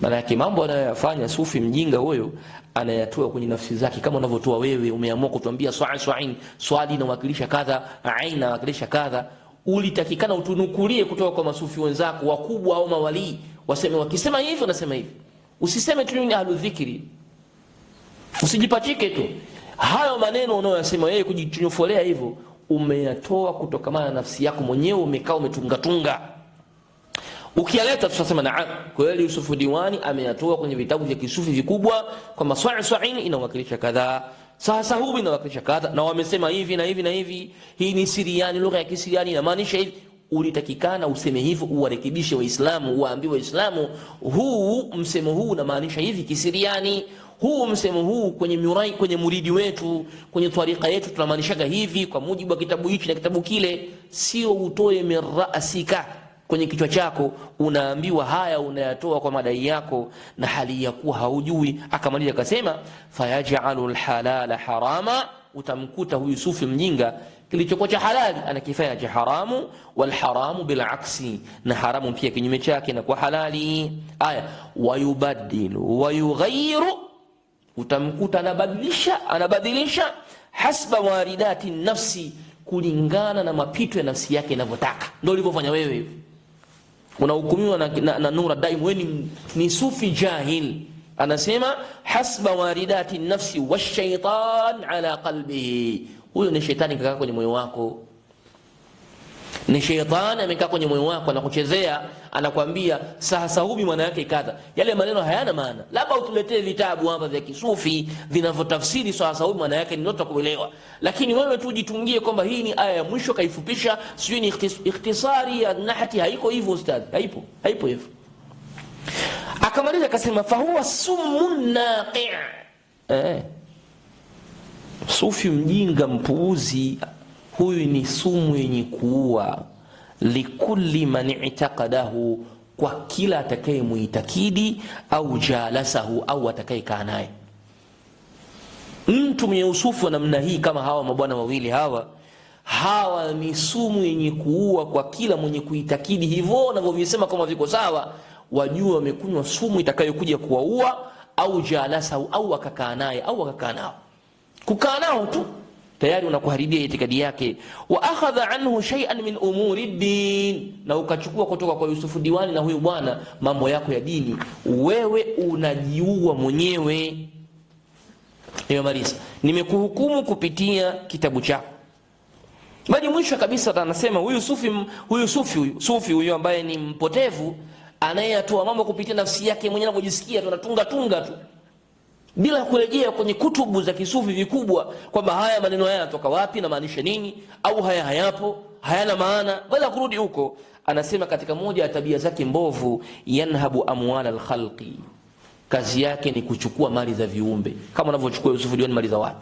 Maana yake mambo anayoyafanya sufi mjinga huyo anayatoa kwenye nafsi zake, kama unavyotoa wewe. Umeamua kutuambia swali inawakilisha kadha, aina inawakilisha kadha. Ulitakikana utunukulie kutoka kwa masufi wenzako wakubwa au mawali, waseme wakisema hivi unasema hivi. Usiseme tu ni ahlu dhikri, usijipachike tu hayo maneno unayosema wewe kujichinyofolea hivyo, umeyatoa kutokana na nafsi yako mwenyewe, umekaa umetunga. Ukialeta tutasema naam, kweli Yusufu Diwani ameyatoa kwenye vitabu vya kisufi vikubwa kwamba Swa'in inawakilisha kadhaa, Sahasahubi inawakilisha kadha, na wamesema hivi na hivi na hivi, hii ni Siriani, lugha ya Kisiriani inamaanisha hivi. Ulitakikana useme hivyo, uwarekebishe Waislamu, uwaambie Waislamu huu msemo huu unamaanisha hivi Kisiriani, huu msemo huu kwenye muridi wetu, kwenye tariqa yetu tunamaanishaga hivi kwa mujibu wa kitabu hichi na kitabu kile. Sio utoe mirasika kwenye kichwa chako, unaambiwa haya unayatoa kwa madai yako na hali ya kuwa haujui. Akamaliza akasema fayaj'alu alhalala harama, utamkuta huyu sufi mjinga kilichokuwa cha halali anakifanya cha haramu, wal haramu bil aksi, na haramu pia kinyume chake na kwa halali. Aya, wayubaddilu wayughayyiru, utamkuta anabadilisha hasba waridati nafsi, kulingana na mapito ya nafsi yake inavyotaka. Ndio ulivyofanya wewe, unahukumiwa na Nura Daim, wewe ni sufi jahil. Anasema hasba waridati nafsi washaitan ala qalbihi, huyo ni shetani kakaa kwenye moyo wako, ni shetani amekaa kwenye moyo wako anakuchezea, anakuambia Sahasahubi maana yake kadha. Yale maneno hayana maana, labda utuletee vitabu hapa vya kisufi vinavyotafsiri Sahasahubi maana yake ni ndio kuelewa, lakini wewe tu jitungie kwamba hii ni aya ya mwisho kaifupisha, sio ni ikhtisari ya nahati. Haiko hivyo ustadhi, haipo hivyo. Akamaliza akasema fa huwa summun naqi', sufi mjinga mpuuzi huyu ni sumu yenye kuua, likulli man i'taqadahu, kwa kila atakaye muitakidi, au jalasahu, au atakaye kaa naye. Mtu mwenye usufu wa namna hii kama hawa mabwana wawili hawa ni sumu yenye kuua kwa kila mwenye kuitakidi hivyo na wanavyosema kama viko sawa, wajua wamekunywa sumu itakayokuja kuwaua, au jalasahu, au akakaa naye, au akakaa nao. Kukaa nao tu tayari unakuharibia itikadi yake. Wa akhadha anhu shay'an min umuri din, na ukachukua kutoka kwa Yusufu Diwani na huyu bwana mambo yako ya dini, wewe unajiua mwenyewe. Nimemaliza, nimekuhukumu kupitia kitabu chako. Bali mwisho kabisa anasema huyu sufi ambaye ni mpotevu, anayetoa mambo kupitia nafsi yake mwenyewe anapojisikia tu, anatunga tu bila kurejea kwenye kutubu za kisufi vikubwa kwamba haya maneno haya yanatoka wapi na maanisha nini, au haya hayapo, hayana maana, bila kurudi huko. Anasema katika moja ya tabia zake mbovu, yanhabu amwal alkhalqi, kazi yake ni kuchukua mali za viumbe, kama unavyochukua Yusufu Diwani mali za watu,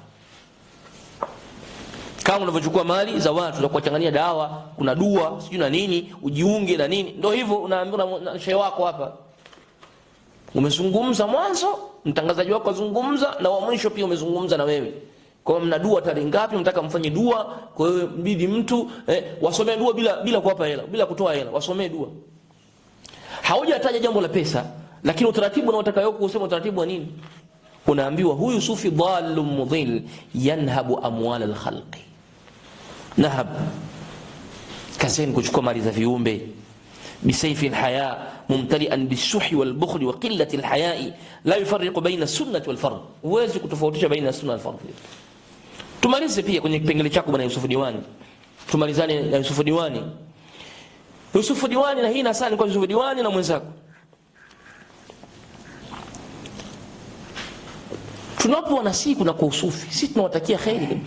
kama unavyochukua mali za watu za kuwachanganyia dawa, kuna dua sijui na nini, ujiunge na nini. Ndio hivyo unaambiwa na shehe wako hapa, umezungumza mwanzo, mtangazaji wako azungumza, na wa mwisho pia umezungumza na wewe. Kwa mna dua tarehe ngapi, mtaka mfanye dua, kwa hiyo mbidi mtu wasomee dua bila kuwapa hela, bila kutoa hela, wasomee dua. Haujataja jambo la pesa, lakini utaratibu unaotaka yoko useme utaratibu wa nini? Unaambiwa huyu sufi dhalum mudhil yanhabu amwal alkhalqi. Nahab, kazeni kuchukua mali za viumbe, bisayfi alhaya mumtalian bishuhi walbukhli wa qillati alhayai la yufarriqu baina sunnati walfard. Huwezi kutofautisha baina sunna na fardh. Tumalize pia kwenye kipengele chako bwana Yusufu Diwani, tumalizane na Yusufu Diwani. Yusufu Diwani, na hii nasani kwa Yusufu Diwani na mwenzako, tunapowanasiku na kwa usufi, sisi tunawatakia kheri,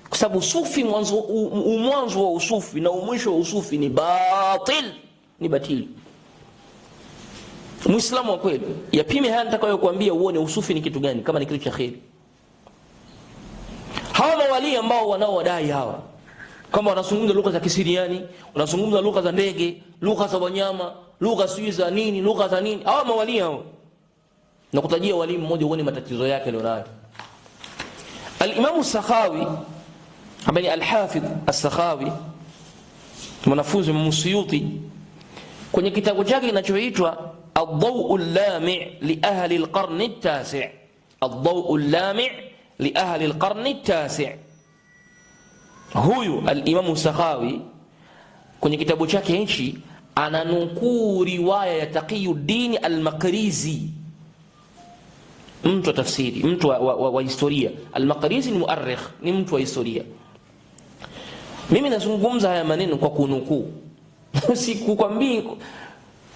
kwa sababu usufi mwanzo wa usufi na mwisho wa usufi ni batil, ni batili. Muislamu wa kweli yapime haya nitakayokuambia uone usufi ni kitu gani, kama ni kitu cha kheri. Hawa mawali ambao wanaowadai hawa kama wanazungumza lugha za Kisiriani, wanazungumza lugha za ndege, lugha za wanyama, lugha sijui za nini, lugha za nini, hawa mawali hao, na kutajia wali mmoja uone matatizo yake alionayo. Al-Imam Sakhawi, ambaye al-Hafidh as-Sakhawi, mwanafunzi wa Suyuti, kwenye kitabu chake kinachoitwa Ad-Daw'u al-Lami' li ahli al-qarn at-tasi', Ad-Daw'u al-Lami' li ahli al-qarn at-tasi', huyu al-Imam Sakhawi kwenye kitabu chake hichi ananukuu riwaya ya Taqiyuddin al-Maqrizi, mtu wa tafsiri, mtu wa historia. Al-Maqrizi ni muarrikh, ni mtu wa historia. Mimi nazungumza haya maneno kwa kunukuu, sikukwambii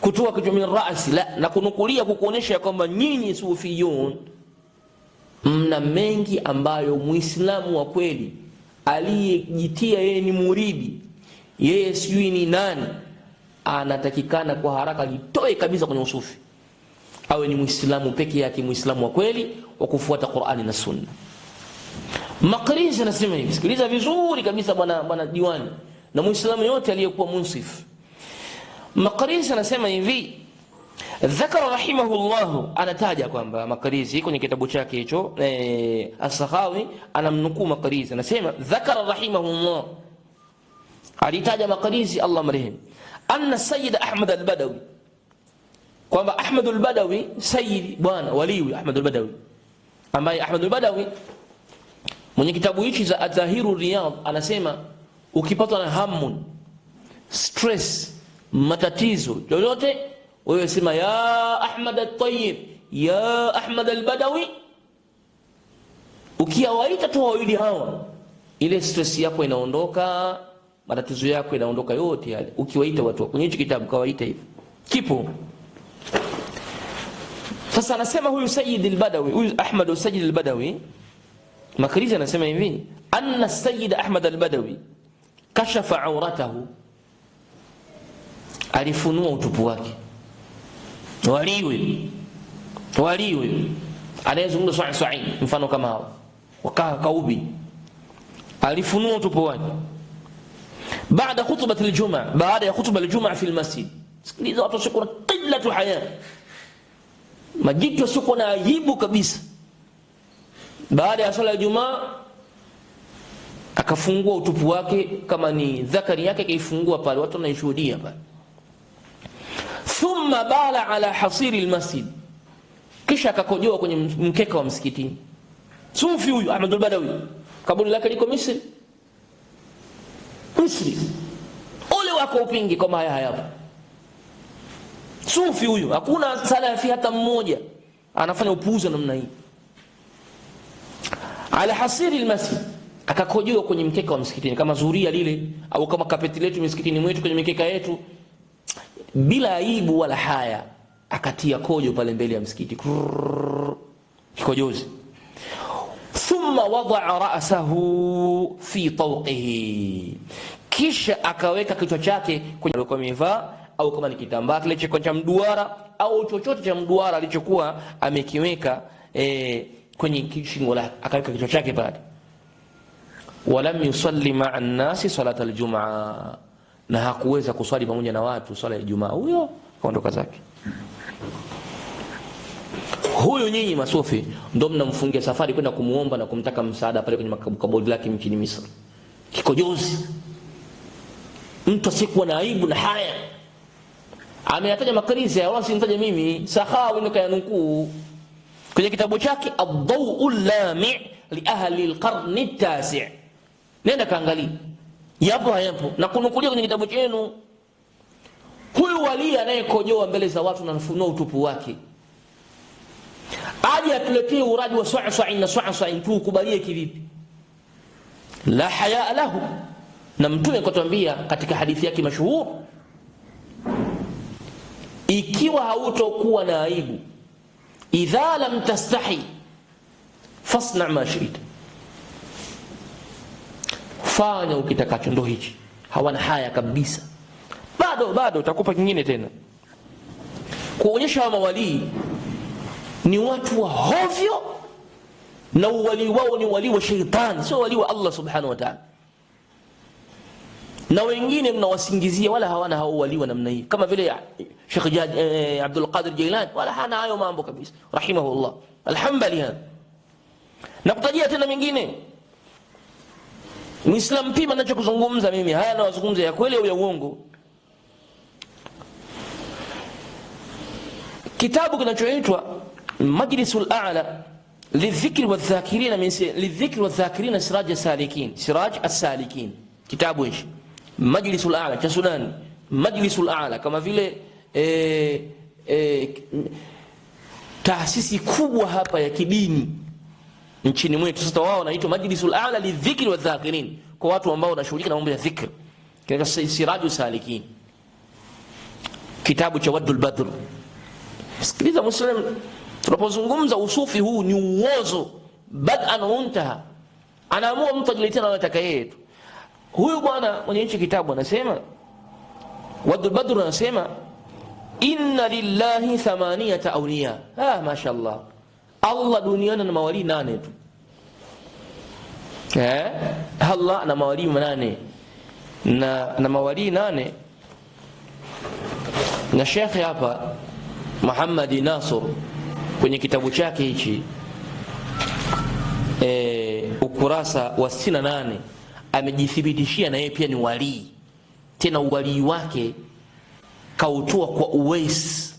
kutoa kichwa min ra'si, la, na kunukulia kukuonesha kwamba nyinyi sufiyun mna mengi ambayo muislamu wa kweli aliyejitia yeye ni muridi, yeye sijui ni nani, anatakikana kwa haraka litoe kabisa kwenye usufi, awe ni muislamu peke yake, muislamu wa kweli wa kufuata Qur'ani na Sunna. Maqrizi anasema hivi, sikiliza vizuri kabisa bwana diwani na muislamu yote aliyekuwa munsif. Maqrizi anasema hivi, dhakara rahimahullah, anataja kwamba Maqrizi kwenye kitabu chake hicho As-Sakhawi anamnukuu Maqrizi, anasema dhakara rahimahullah, alitaja Maqrizi Allah marehemu, anna Sayyid Ahmad al-Badawi, kwamba Ahmad al-Badawi, Sayyid bwana waliwi Ahmad al-Badawi, ambaye Ahmad al-Badawi mwenye kitabu hichi za Adhahiru Riyad anasema ukipatwa na hamun, stress, matatizo lolote, wewe sema ya Ahmad al-Tayyib, ya Ahmad al-Badawi. Ukiwaita tu wawili hawa, ile stress yako inaondoka, matatizo yako inaondoka yote yale. Ukiwaita watu kwenye hichi kitabu, kawaita hivi, kipo. Sasa anasema huyu Sayyid al-Badawi, huyu Ahmad al-Sayyid al-Badawi, Maqrizi anasema hivi, anna Sayyid Ahmad al-Badawi kashafa auratahu, alifunua utupu wake. Waliwe anayezungumza swai mfano kama hao, wakaa kaubi, alifunua utupu wake baada khutbati al-Jum'a, baada ya khutba al-Jum'a fi al-masjid. Sikiliza watu wasio na qillatu haya, majitu wasio na aibu kabisa. Baada ya swala ya Ijumaa akafungua utupu wake, kama ni dhakari yake kaifungua pale, watu wanaishuhudia pale. Thumma bala ala hasiri almasjid, kisha akakojoa kwenye mkeka wa msikitini. Sufi huyu Ahmad al-Badawi, kaburi lake liko Misri. Ole wako upingi kama haya hayapo. Sufi huyu, hakuna salafi hata mmoja anafanya upuuzi namna hii. Ala hasiri almasjid, akakojoa kwenye mkeka wa msikitini, kama zuria lile au kama kapeti letu msikitini mwetu kwenye mikeka yetu, bila aibu wala haya, akatia kojo pale mbele ya msikiti, kikojozi. Thumma wada'a ra'sahu fi tawqihi, kisha akaweka kichwa chake kwenye alikuwa amevaa, au kama ni kitambaa kile cha mduara au chochote cha mduara alichokuwa amekiweka kwenye shingo lake, akaweka kichwa chake pale. Walam yusalli ma'a an-nasi salat al-Jum'a, na hakuweza kuswali pamoja na watu swala ya Ijumaa. Huyo kaondoka zake. Huyo nyinyi masufi ndio mnamfungia safari kwenda kumuomba na kumtaka msaada pale kwenye kaburi lake mchini Misri. Kikojozi, mtu asiyekuwa na aibu na haya. Ameyataja Maqrizi, wala sinitaje mimi, Sakhawi ndo kayanukuu kwenye kitabu chake Ad-Daw'ul Lami' li ahli al-qarn at-tasi'. Nenda kaangalia, yapo hayapo, na kunukulia kwenye kitabu chenu. Huyu wali anayekojoa mbele za watu na kufunua utupu wake, aje atuletee uraji wa swa'swa'in na swa'swa'in tu, kubalie kivipi? La haya lahu. Na Mtume akatwambia katika hadithi yake mashuhur, ikiwa hautokuwa na aibu, idha lam tastahi fasna ma shi'ta, fanya ukitakacho. Ndo hichi, hawana haya kabisa. Bado utakupa kingine tena, kuonyesha wa mawali ni watu wa hovyo, na uwali wao ni wali wa shaitani, sio wali wa Allah subhanahu wa ta'ala. Na wengine mnawasingizia, wala hawana hao wali wa namna hii, kama vile Sheikh Abdul Qadir Jilani, wala hana hayo mambo kabisa, rahimahullah alhamdulillah. Na kutajia tena mengine, Muislam pima ninachokuzungumza mimi, haya nawazungumza ya kweli au ya uongo. Kitabu kinachoitwa Majlisul A'la lidhikri wadh-dhakirina lidhikri wadh-dhakirina Siraj as-Salikin, Siraj as-Salikin. Kitabu hichi Majlisul A'la cha Sudan, Majlisul A'la kama vile taasisi kubwa hapa ya kidini nchini mwetu. Sasa wao wanaitwa Majlisul A'la lidhikri wadh-dhakirin, kwa watu ambao wanashughulika na mambo ya dhikr, katika Siraj as-Salikin. kitabu cha Waddul Badr. Sikiliza Muslim, tunapozungumza usufi huu ni uozo bad'an untaha. Anaamua mtu ajiletea anayotaka yeye tu. Huyu bwana mwenye hichi kitabu anasema, Waddul Badr anasema, inna lillahi 8 awliya. Mashaallah, Allah duniani ana mawali 8 tu. Allah ana mawali 8 na mawali 8. Na Sheikh hapa Muhammad Nasr kwenye kitabu chake hichi ukurasa wa 68 amejithibitishia na yeye pia ni wali. Tena uwali wake kautoa kwa Uwais,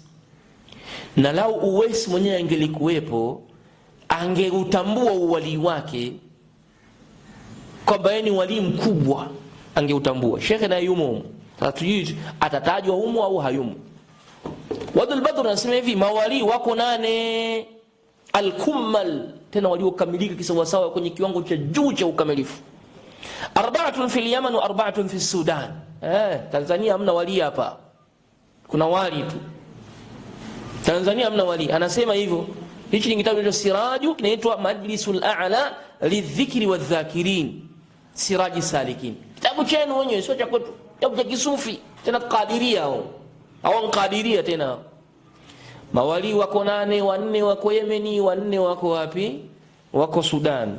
na lau Uwais mwenyewe angelikuwepo angeutambua uwali wake kwamba yeye ni wali mkubwa, angeutambua. Sheikh na yumo, hatujui atatajwa humo au hayumo. Waddul Badr anasema hivi, mawali wako 8 al-kummal, tena waliokamilika kisawasawa kwenye kiwango cha juu cha ukamilifu. 4 fil Yaman wa 4 fi Sudan. Tanzania hamna wali hapa, kuna wali tu. Tanzania hamna wali. Anasema hivyo. Hichi ni kitabu cha Siraju, kinaitwa Majlisul A'la lidhikri wadhakirin, Siraji Salikin. Kitabu chenu wenyewe, sio cha kwetu, kitabu cha kisufi, tena Qadiria au Qadiria tena. Mawali wako 8, 4 wako Yemeni, 4 wako wapi? Wako Sudan.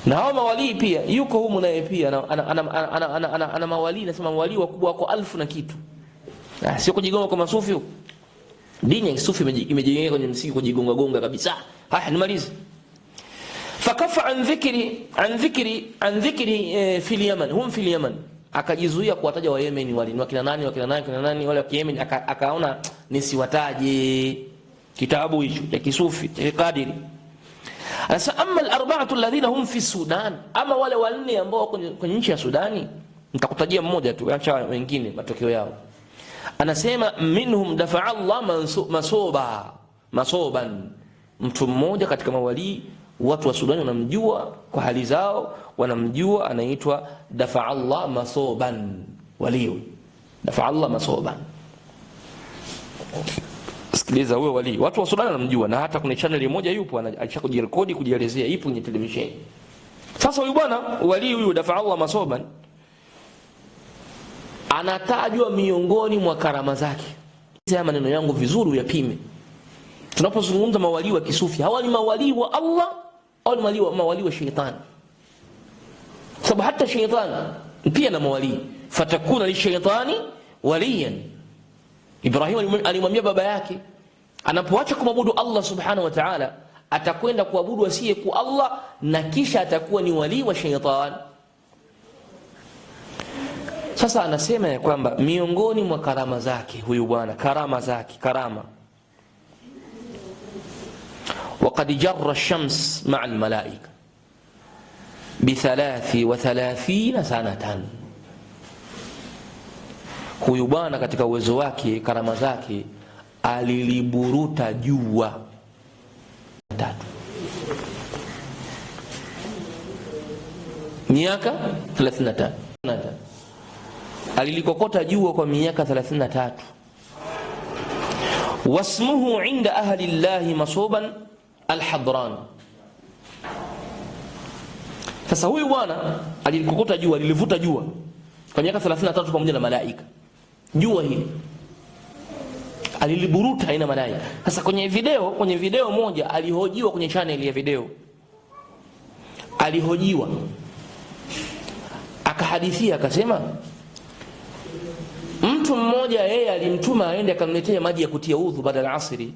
Na hao mawali pia yuko humu naye pia ana mawali, nasema mawali wakubwa wako 1000 na kitu. Sio kujigonga kwa masufi huko. Dini ya kisufi imejengeka kwenye msingi kujigonga gonga kabisa. Haya, nimalize. Fakafa an dhikri fil Yaman, hum fil Yaman. Akajizuia kuwataja wa Yemen wali ni wakina nani wale wa Yemen, akaona nisiwataje. Kitabu hicho cha kisufi cha Qadiri. Asa amma al-4 alladhina hum fi Sudan, ama wale 4 ambao kwenye nchi ya Sudani, nitakutajia mmoja tu, acha wengine matokeo yao. Anasema minhum dafa'a Allah masoban, mtu mmoja katika mawali watu wa Sudani wanamjua kwa hali zao, wanamjua, anaitwa dafa'a Allah masoban, wali dafa'a Allah masoban. Sikiliza, huyo wali watu wa Sudan wanamjua, na hata kuna channel moja yupo anaisha kujirekodi kujielezea, ipo kwenye televisheni. Sasa huyu bwana wali huyu dafa'a Allah masoban anatajwa miongoni mwa karama zake. Haya maneno yangu vizuri uyapime. Tunapozungumza mawali wa kisufi, hawa ni mawali wa Allah au ni mawali wa shetani? Sababu hata shetani pia na mawali. Fatakuna li shaytani waliyan. Ibrahim alimwambia baba yake anapoacha kumwabudu Allah subhanahu wa ta'ala, atakwenda kuabudu asiye kwa Allah, na kisha atakuwa ni wali wa shetani. Sasa anasema ya kwamba miongoni mwa karama zake huyu bwana, karama waqad jarra ash-shams ma'a al-malaika bi 33 sanatan. Huyu bwana katika uwezo wake, karama zake, aliliburuta jua 3 miaka 33. Alilikokota jua kwa miaka 33. Wasmuhu inda ahli llahi masoban al-Hadran. Sasa huyu bwana alilikokota jua, alilivuta jua kwa miaka 33 pamoja na malaika. Jua hili aliliburuta haina malaika. Sasa kwenye video moja alihojiwa kwenye channel ya video, alihojiwa akahadithia, akasema mtu mmoja yeye alimtuma aende akamletea maji ya kutia udhu baada ya asri.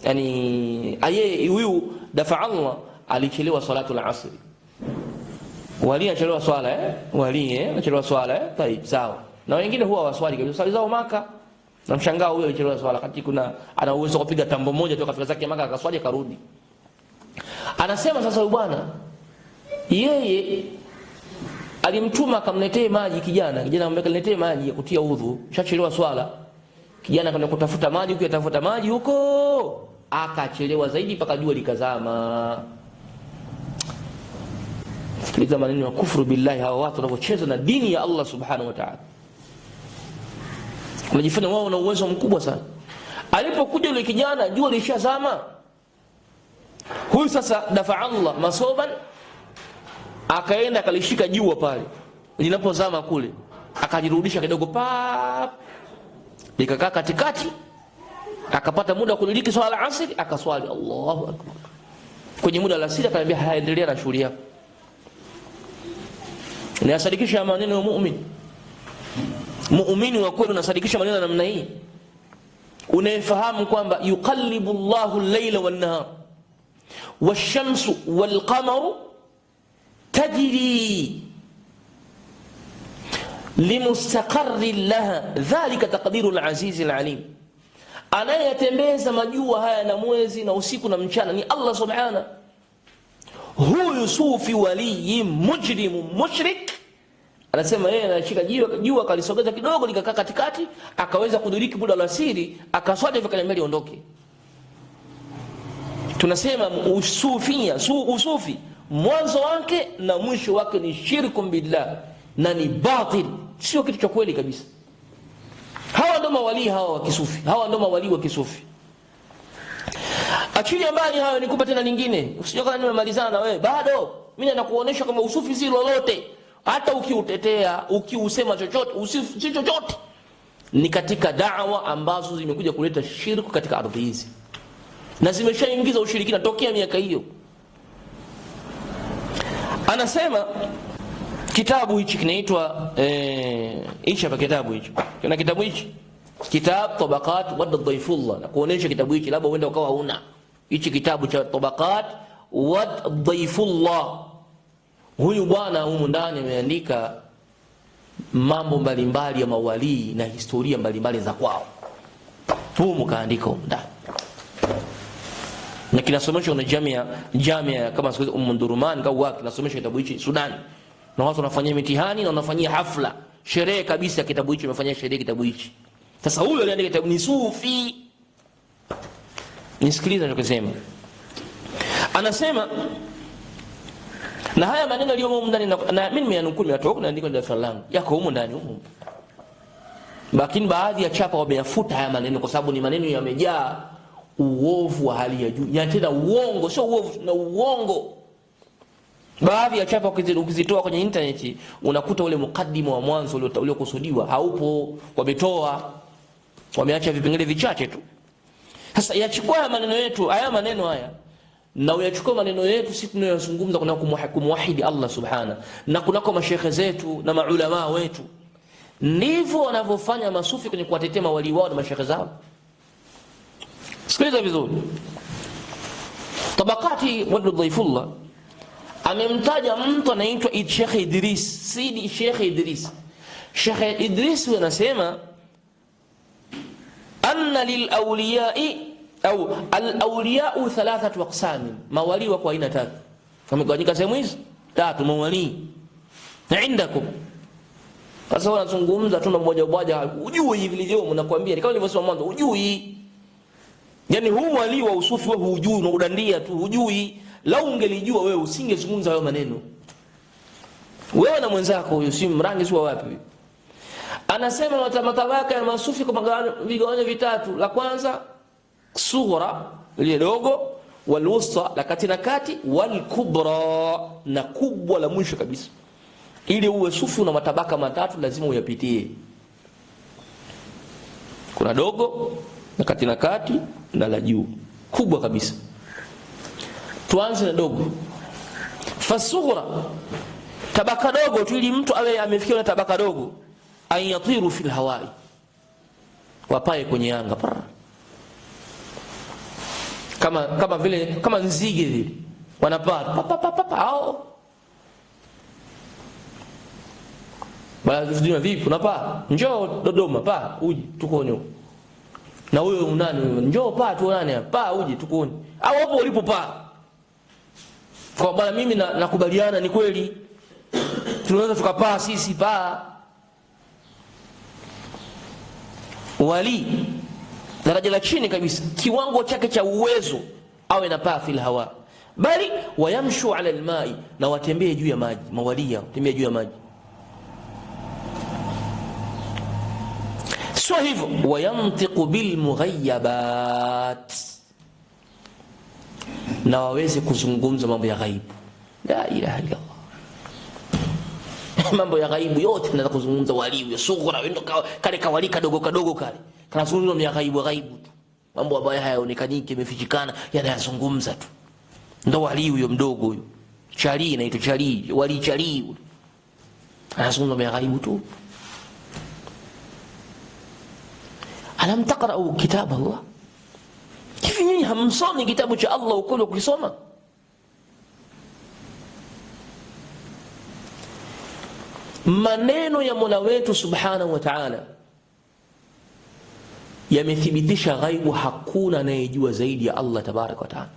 Yani yeye huyu dafa Allah alichelewa salatu al-asri. Wali achelewa swala wali achelewa swala Taib, sawa. Na wengine huwa waswali kabisa swali zao Maka. Na mshangao huyo alichelewa swala kati kuna ana uwezo kupiga tambo moja tu kafika zake Maka akaswali karudi. Anasema sasa huyu bwana yeye alimtuma akamletee maji kijana ambaye kaniletee maji ya kutia udhu, shachelewa swala. Kijana akaenda kutafuta maji huko, atafuta maji huko, akachelewa zaidi mpaka jua likazama. Sikiliza maneno ya kufuru billahi, hawa watu wanapocheza na dini ya Allah subhanahu wa ta'ala. unajifanya wao una uwezo mkubwa sana. Alipokuja yule kijana jua lishazama, huyu sasa dafa Allah masoban, akaenda akalishika jua pale linapozama kule, akajirudisha kidogo pap, likakaa katikati, akapata muda wa kudiriki swala asri, akaswali Allahu akbar. Kwenye muda wa asri akaniambia haendelea na shughuli yako. Unasadikisha maneno ya muumini. Muumini wa kweli unasadikisha maneno ya namna hii. Unayefahamu kwamba yuqallibu Allahu al-layla wan-nahar wash-shamsu wal-qamaru tajri limustaqarrin laha dhalika taqdiru al-aziz al-alim. Anayetembeza majua haya na mwezi na usiku na mchana ni Allah subhanahu. Huyu sufi wali mujrim mushrik, anasema yeye anashika jua kalisogeza kidogo likakaa katikati, akaweza kudiriki muda wa asiri, akaswali vikanyambia liondoke. Tunasema usufi mwanzo wake na mwisho wake ni shirku billah na ni batil, sio kitu cha kweli kabisa. Hawa ndio mawali hawa wa kisufi, hawa ndio mawali wa kisufi. Akili mbali hayo, nikupa tena nyingine. Usijoka nimemalizana na wewe bado. Mimi nakuonesha kama usufi si lolote. Hata ukiutetea, ukiusema chochote, usufi si chochote. Ni katika da'wa ambazo zimekuja kuleta shirku katika ardhi hizi. Na zimeshaingiza ushirikina tokea miaka hiyo. Anasema kitabu hichi kinaitwa hichi hapa, kitabu hichi. Kuna kitabu hichi, kitab Tabaqat wa Dhaifullah, na kuonesha kitabu hichi labda uende ukawa huna hichi kitabu cha Tabaqat wa Dhaifullah. Huyu bwana humu ndani ameandika mambo mbalimbali ya mawali na historia mbalimbali za kwao. Humu kaandika humu ndani, na kinasomeshwa na jamia kama siku Durman au wapi, kinasomeshwa kitabu hichi Sudan, na watu wanafanyia mitihani na wanafanyia hafla, sherehe kabisa. Kitabu hichi wamefanyia sherehe kitabu hichi. Sasa huyo aliandika kitabu ni sufi. Nisikilize anachosema. Anasema, na haya maneno yaliyo humu ndani, na mimi nimeyanukuu, nimetoka naandika ndio swali langu yako humu ndani humu, lakini baadhi ya chapa wameyafuta haya maneno kwa sababu ni maneno yamejaa uovu wa hali ya juu, yanatenda uongo, sio uovu na uongo. Baadhi ya chapa ukizitoa kwenye internet unakuta ule mukaddima wa mwanzo uliokusudiwa haupo, wametoa, wameacha vipengele vichache tu. Sasa yachukua haya maneno yetu, haya maneno haya, na uyachukua maneno yetu sisi tunayozungumza kuna kumwahidi Allah subhana, na kunako mashekhe zetu na maulama wetu, ndivyo wanavyofanya masufi kwenye kuwatetea mawali wao na mashekhe zao. Sikiliza vizuri. Tabaqati wa Dhaifullah amemtaja mtu anaitwa Sheikh Idris, Sidi Sheikh Idris. Sheikh Idris anasema anna lil awliya'i au al awliya'u thalathatu aqsam, mawali wa kwa aina tatu. Wamegawanyika sehemu hizi tatu mawali. Na indakum, sasa wanazungumza tu na mmoja ujui hivi vilivyo, nakwambia kama nilivyosema mwanzo, ujui. Yani huu wali wa usufi wewe hujui, unadandia tu hujui. Lau ungelijua wewe usingezungumza hayo maneno. Wewe na mwenzako huyo si mrangi sio wapi. Anasema matabaka ya masufi kwa vigawanyo vitatu. La kwanza sughra, ile dogo, wal wusta, la kati na kati, wal kubra, na kubwa la mwisho kabisa. Ili uwe sufi una matabaka matatu lazima uyapitie. Kuna dogo, la kati na kati, na la juu, kubwa kabisa. Tuanze na dogo. Fasughra, tabaka dogo tu, ili mtu awe amefikia na tabaka dogo, ayatiru fil hawai, wapae kwenye anga kama vile kama nzige vile wanapaa hao. Baada vipi unapaa, njoo Dodoma paa uji tukuone. Na wewe unani, njoo paa tuonane hapa paa uji tukuone, au hapo ulipo paa. Kwa bwana mimi nakubaliana, ni kweli tunaweza tukapaa sisi paa. Wali daraja la chini kabisa, kiwango chake cha uwezo awe na paa fil hawa, bali wayamshu ala almai, na watembee juu ya maji. Mawalia watembee juu ya maji. sio hivyo, wayantiqu bilmughayabat, na waweze kuzungumza mambo ya ghaibu. La ilaha illa Allah. Mambo ya ghaibu yote tunaweza kuzungumza, waliu ya sughra wendo kale kawali kadogo kadogo kale kanazungumza mambo ya ghaibu tu, mambo ambayo hayaonekaniki, yamefichikana, yanayazungumza tu. Ndo waliu huyo mdogo huyo, chali na ito chali, wali chali, anazungumza mambo ya ghaibu tu. Alam taqra'u kitab Allah, hivi nyinyi hamsomi kitabu cha Allah ukweli ukisoma? Maneno ya Mola wetu subhanahu wa ta'ala yamethibitisha ghaibu, hakuna anayejua zaidi ya Allah tabaraka wa ta'ala.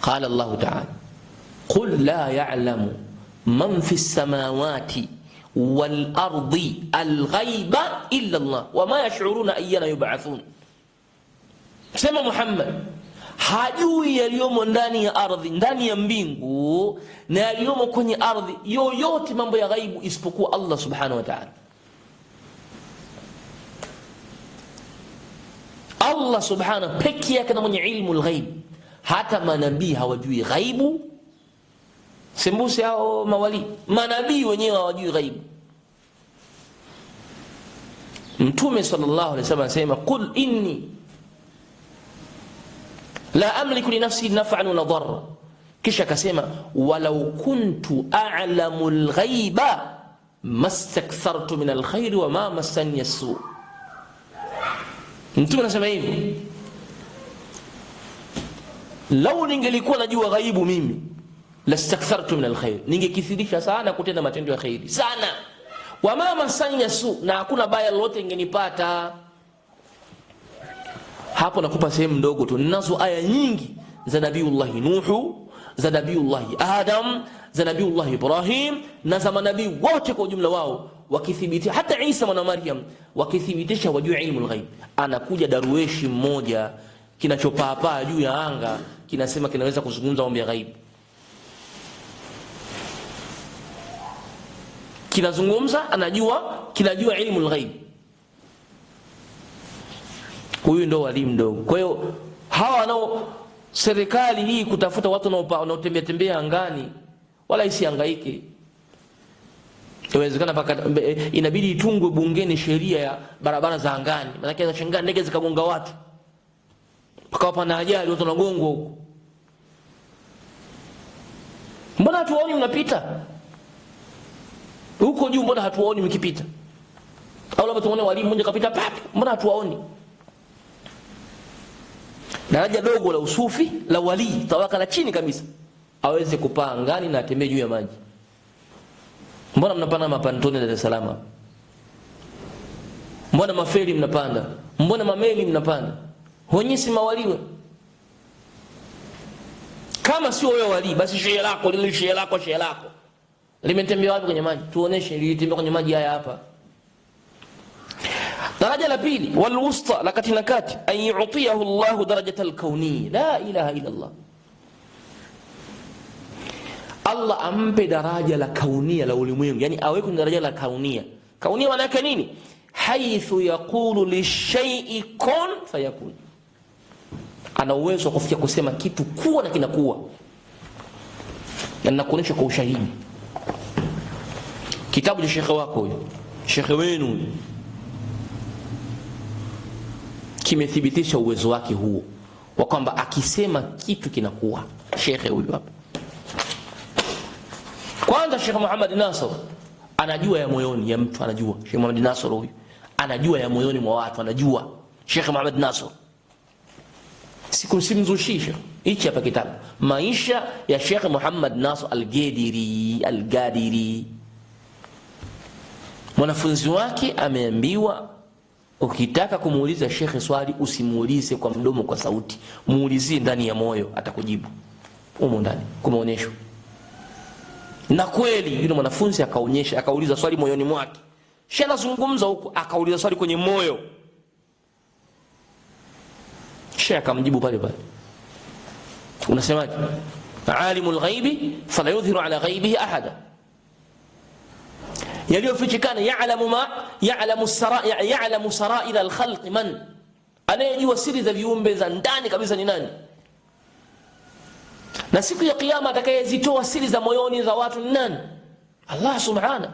Qala Allah ta'ala, qul la ya'lamu man fi as-samawati wal ardi al-ghaiba illa Allah wama yash'uruna ayyana yub'athun. Sema Muhammad, hajui yaliyomo ndani ya ardhi, ndani ya mbingu na yaliyomo kwenye ardhi yoyote, mambo ya ghaibu, isipokuwa Allah subhanahu wa ta'ala. Allah subhanahu pekee yake na mwenye ilmu al-ghaib. Hata manabii hawajui ghaibu, sembuse hao mawali, manabii wenyewe hawajui ghaibu. Mtume sallallahu alaihi wasallam anasema, qul inni la amliku li nafsi naf'an wala darra, kisha akasema walau kuntu a'lamu al-ghaiba mastakthartu min al-khair wa ma massani as-su. Mtume anasema hivi, lau ningelikuwa najua ghaibu mimi, lastakthartu min al-khair, ningekithirisha sana kutenda matendo ya khairi sana, wa ma massani as-su, na hakuna baya lolote ingenipata. Hapo nakupa sehemu ndogo tu, ninazo aya nyingi za Nabiullahi Nuhu, za Nabiullahi Adam, za Nabiullahi Ibrahim na za manabii wote kwa ujumla wao wakithibitisha, hata Isa mwana Maryam wakithibitisha wajua ilmu al-ghaib. Anakuja darueshi mmoja kinachopaa juu ya anga, kinasema kinaweza kuzungumza mambo ya ghaib, kinazungumza, kinajua ilmu al-ghaib. Huyu ndo wali mdogo. Kwa hiyo hawa wanao serikali hii kutafuta watu wanaotembea tembea angani, wala isihangaike. Inawezekana paka inabidi itungwe bungeni sheria ya barabara za angani, maana yake zashangaa ndege zikagonga watu, pakawa pana ajali, watu wanagongwa huko. Mbona hatuwaoni mnapita huko juu? Mbona hatuwaoni mkipita? Au labda tuone walimu mmoja kapita pap, mbona hatuwaoni? Daraja dogo la usufi la wali, tawaka la chini kabisa, aweze kupaa angani na atembee juu ya maji. Mbona mnapanda mapantoni Dar es Salaam? Mbona maferi mnapanda? Mbona mameli mnapanda? Wenyewe si mawaliwe? Kama sio wewe wali, basi shehe lako limetembea wapi kwenye maji? Tuoneshe lilitembea kwenye maji haya hapa. Daraja la pili, wal wusta, la kati na kati, an yu'tiyahu Allah darajatal kauni, la ilaha illa Allah. Allah ampe daraja la kaunia la ulimwengu, yani awe kwenye daraja la kaunia. Kaunia maana yake nini? Haithu yaqulu lishay'i kun fayakun. Ana uwezo wa kufikia kusema kitu kuwa na kinakuwa, na nakuonyesha kwa ushahidi. Kitabu cha shekhe wako huyo, shekhe wenu, kimethibitisha uwezo wake huo wa kwamba akisema kitu kinakuwa. Shekhe huyu hapa kwanza, Sheikh Muhammad Nasr anajua ya moyoni ya mtu, anajua. Sheikh Muhammad Nasr huyu anajua ya moyoni mwa watu, anajua. Sheikh Muhammad Nasr simzushisha. Hichi hapa kitabu, maisha ya Sheikh Muhammad Nasr al-Gadiri. Mwanafunzi wake ameambiwa, ukitaka kumuuliza shekhe swali usimuulize kwa mdomo, kwa sauti, muulizie ndani ya moyo, atakujibu humo ndani, kumaonyesho. Na kweli yule mwanafunzi akaonyesha, akauliza swali moyoni mwake. Sheikh anazungumza huko, akauliza swali kwenye moyo, Sheikh akamjibu pale pale. Unasemaje? Alimul ghaibi fala yudhiru ala ghaibihi ahada, yaliyofichikana. Ya'lamu sarair al-khalq man, anayejua siri za viumbe za ndani kabisa ni nani? Na siku ya kiyama atakayezitoa siri za moyoni za watu ni nani? Allah subhanahu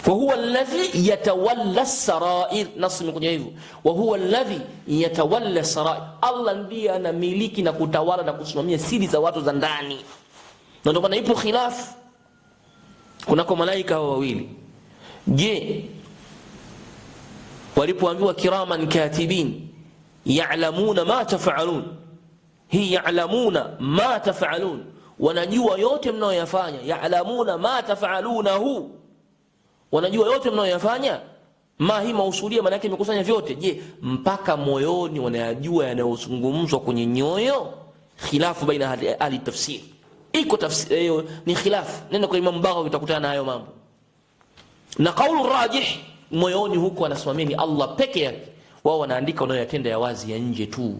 wa huwa alladhi yatawalla as-sarair. Nasmi kwenye hivyo, wa huwa alladhi yatawalla as-sarair, Allah ndiye anamiliki na kutawala na kusimamia siri za watu za ndani. Na ndio maana ipo khilaf kunako malaika hao wawili. Je, walipoambiwa kiraman katibin ya'lamuna ma taf'alun, hii ya'lamuna ma taf'alun, wanajua yote mnayoyafanya. Ya'lamuna ma taf'alunahu, wanajua yote mnayoyafanya. Ma hii mausulia, maana yake imekusanya vyote. Je, mpaka moyoni wanayajua yanayozungumzwa kwenye nyoyo? Khilafu baina ahli tafsir, iko tafsiri hiyo ni khilafu. Nenda kwa Imam Baghawi utakutana na hayo mambo, na kaulu rajih, moyoni huko anasimamia ni Allah peke yake. Wao wanaandika wanayoyatenda ya wazi ya nje tu,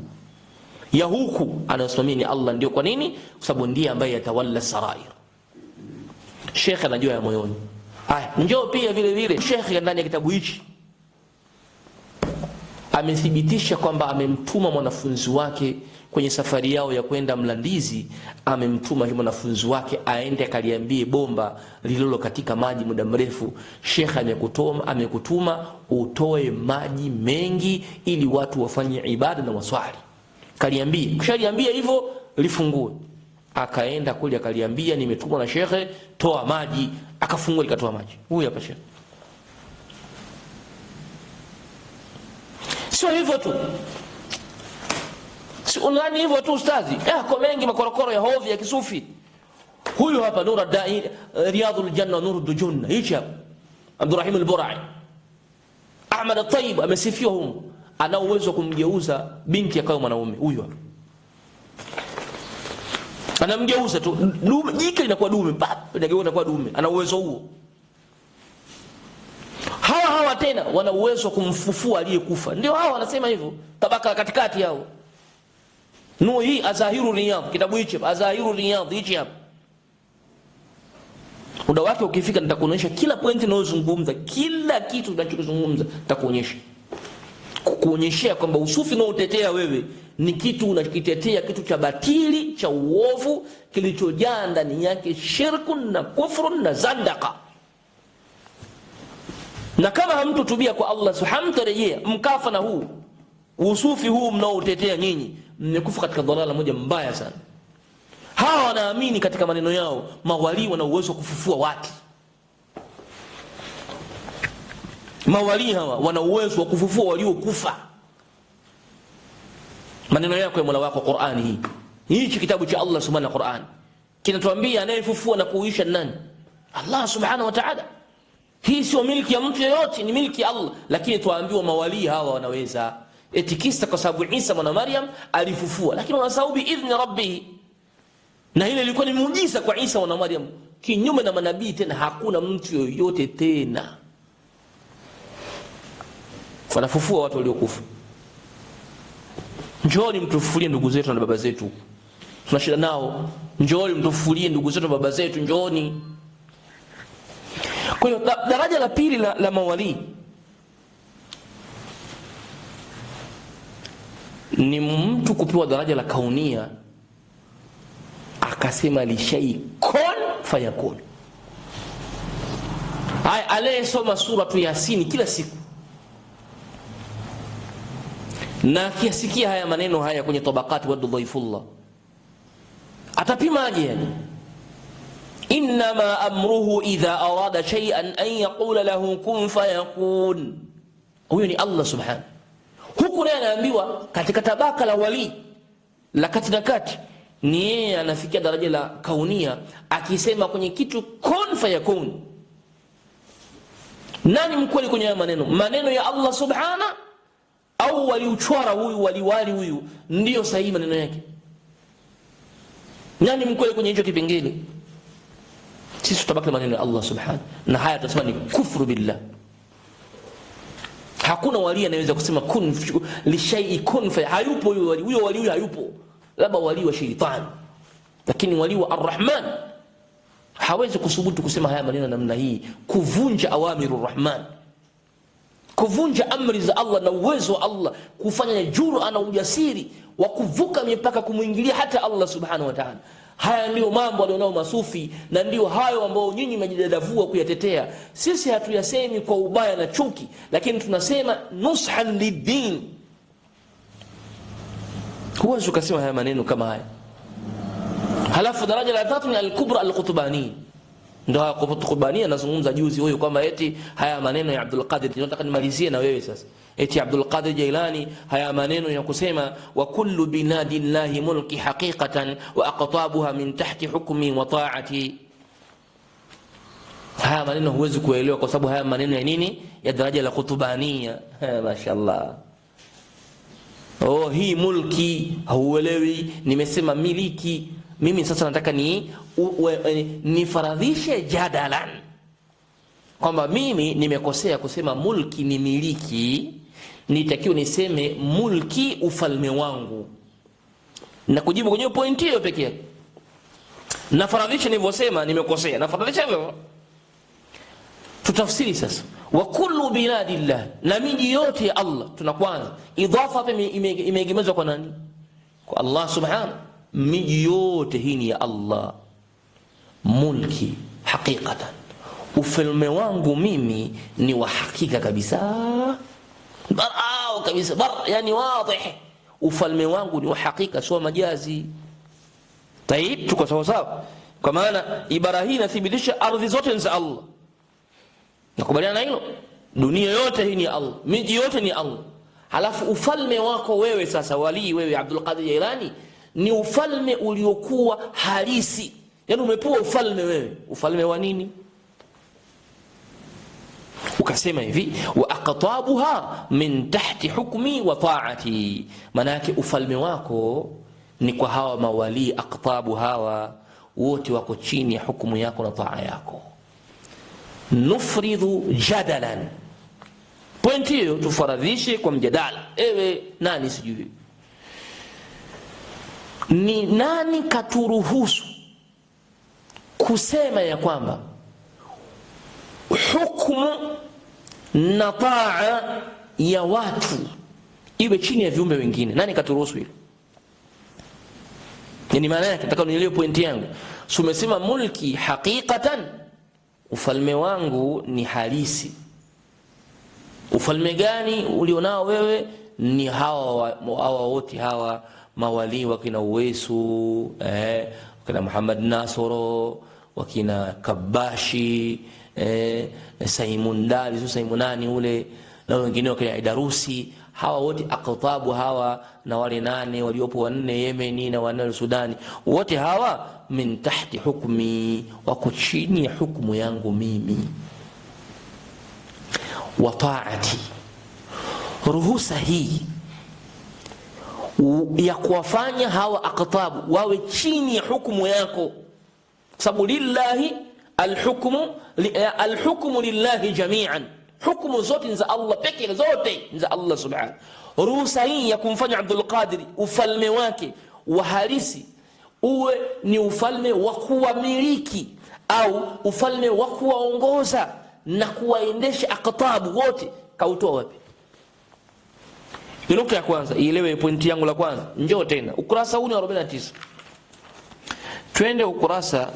ya huku anasimamia ni Allah. Ndio kwa nini? Kwa sababu ndiye ambaye yatawalla sarair. Sheikh anajua ya moyoni. Haya, njoo pia vile vile Sheikh ndani ya kitabu hichi amethibitisha kwamba amemtuma mwanafunzi wake kwenye safari yao ya kwenda Mlandizi. Amemtuma mwanafunzi wake aende akaliambie bomba lililo katika maji muda mrefu, Sheikh amekutuma utoe maji mengi ili watu wafanye ibada na waswali. Kaliambie, kishaliambia hivyo lifungue. Akaenda kule akaliambia, nimetumwa na Sheikh, toa maji. Akafungua likatoa maji. Huyu hapa Sheikh. Sio hivyo tu, si unani hivyo tu ustazi. Kwa mengi makorokoro ya hovi ya kisufi. Huyu hapa Nur ad-Da'i, Riyadul Janna, Nur ad-Dujunna, hichi hapa Abdurrahim al-Burai. Ahmad at-Tayyib amesifiwa huko, ana uwezo kumgeuza binti akawa mwanaume. Huyu hapa anamgeuza tu dume, jike linakuwa dume, inageuka kuwa dume. Ana uwezo huo. Hawa tena wana uwezo kumfufua aliyekufa. Ndio hawa wanasema hivyo, tabaka katikati yao. Hii Azahiru Riyadh, kitabu hichi Azahiru Riyadh hichi hapa. Muda wake ukifika nitakuonyesha kila point ninayozungumza, kila kitu ninachozungumza nitakuonyesha. Kukuonyeshea kwamba usufi unaotetea wewe ni kitu unakitetea, kitu cha batili, cha uovu, kilichojaa ndani yake shirkun na kufrun na zandaka. Na kama hamtutubia kwa Allah subhanahu tarejea, mkafa na huu usufi huu mnaotetea nyinyi, mmekufa katika dhalala moja mbaya sana. Hawa wanaamini katika maneno yao mawali wana uwezo kufufua watu. Mawali hawa wana uwezo wa kufufua waliokufa. Maneno yako ya Mola wako Qur'ani hii. Hichi kitabu cha Allah subhanahu wa Qur'an kinatuambia anayefufua na kuisha nani? Allah subhanahu wa ta'ala. Hii sio milki ya mtu yeyote, ni milki ya Allah. Lakini tuambiwa mawali hawa wanaweza. Etikista kwa sababu Isa mwana Maryam alifufua, lakini wanasahau biidhni rabbih. Na ile ilikuwa ni muujiza kwa Isa mwana Maryam. Kinyume na manabii tena hakuna mtu yoyote tena wanafufua watu waliokufa. Njooni mtufufulie ndugu zetu na baba zetu, tuna shida nao. Njooni mtufufulie ndugu zetu na baba zetu, njooni. Kwa hiyo daraja la pili la mawali ni mtu kupewa daraja la kaunia, akasema lishai kun fayakun. Haya, aliyesoma suratu Yasin kila siku na kiasikia haya maneno haya kwenye tabaqati wa dhaifullah, atapimaje yani? Inma amruhu idha arada shay'an an yaqula lahu kun fayakun. Huyo ni Allah subhanahu. Huku naye anaambiwa katika tabaka la wali la kati na kati, ni yeye anafikia daraja la kaunia, akisema kwenye kitu kun fayakun. Nani mkweli kwenye haya maneno? Maneno ya Allah subhanahu au waliuchora huyu waliwali huyu ndio sahihi maneno yake? Nani mkweli kwenye hicho kipengele? Sisi tutabaki maneno ya Allah subhanahu, na haya tutasema ni kufru billah. Hakuna wali anayeweza kusema kun li shay'in kun fa, hayupo huyo wali. Huyo wali hayupo, labda wali wa shaytan, lakini wali wa Ar-Rahman hawezi kusubutu kusema haya maneno namna hii, kuvunja awamirur rahman, kuvunja amri za Allah na uwezo wa Allah, kufanya jur'a na ujasiri wa kuvuka mipaka kumuingilia hata Allah subhanahu wa ta'ala. Haya ndio mambo alionao masufi, na ndio hayo ambao nyinyi mnajidadavua kuyatetea. Sisi hatuyasemi kwa ubaya na chuki, lakini tunasema nushan lidin. Huwezi ukasema haya maneno kama haya. Halafu daraja la tatu ni al-kubra al-qutbani. Ndio al-qutbani anazungumza juzi huyo kwamba eti haya maneno ya Abdul Qadir, nataka nimalizie na wewe sasa. Eti Abdul Qadir Jailani haya maneno ya kusema wa kullu binadillahi mulki haqiqatan wa aqtabuha min tahti hukmi wa ta'ati. Haya maneno huwezi kuelewa kwa sababu haya maneno ya nini? Ya daraja la qutbania. Mashaallah. Oh, hii mulki hauelewi, nimesema miliki. Mimi sasa nataka nifaradhishe jadalan kwamba mimi nimekosea kusema mulki ni miliki, nitakiwa niseme mulki ufalme wangu, na kujibu kwenye pointi hiyo pekee yake. Nafaradhisha nilivyosema nimekosea, nafaradhisha hivyo. Tutafsiri sasa wa kullu biladillah, na miji yote ya Allah. Tunakwanza idhafa hapa imeegemezwa kwa nani? Kwa Allah subhanahu. Miji yote hii ni ya Allah. Mulki haqiqatan, ufalme wangu mimi ni wa hakika kabisa, barao kabisa, yani wazi. Ufalme wangu ni wa hakika, sio majazi. Tayib, tuko sawa sawa? Kwa maana ibara hii inathibitisha ardhi zote ni za Allah. Nakubaliana na hilo? Dunia yote hii ni Allah, miji yote ni Allah. Halafu ufalme wako wewe sasa, wali wewe Abdul Qadir Jailani, ni ufalme uliokuwa halisi. Yaani umepewa ufalme wewe. Ufalme wa nini? Ukasema hivi wa aqtabuha min tahti hukmi wa ta'ati. Maana yake ufalme wako ni kwa hawa mawali, aqtabu hawa wote wako chini ya hukumu yako na taa yako. Nufridhu jadalan, pointi hiyo tufaradhishe kwa mjadala. Ewe nani sijui ni nani katuruhusu kusema ya kwamba hukumu na taa ya watu iwe chini ya viumbe wengine? Nani katuruhusu hilo? Yani maana yake nataka unielewe pointi yangu. So umesema mulki haqiqatan, ufalme wangu ni halisi. Ufalme gani ulionao wewe? Ni hawa wote hawa mawali, wakina Uwaisu, wakina Muhammad Nasoro, wakina Kabashi, Saimundali, Saimunani ule, na wengine wakina Idarusi. Hawa wote aqtabu hawa, na wale 8 waliopo 4 Yemeni na 4 Sudani, wote hawa min tahti hukmi, wako chini ya hukumu yangu mimi. Wa ta'ati, ruhusa hii ya kuwafanya hawa aqtabu wawe chini ya hukumu yako, sababu lillahi alhukmu lillahi jami'an, hukumu zote za Allah pekee, zote za Allah subhanahu. Ruhusa hii ya kumfanya Abdul Qadir ufalme wake wa halisi uwe ni ufalme wa kuwamiliki au ufalme wa kuwaongoza na kuwaendesha aqtabu wote, kautoa wapi? Nukta ya kwanza, ielewe pointi yangu la kwanza. Njoo tena ukurasa huu ni 49. Twende ukurasa,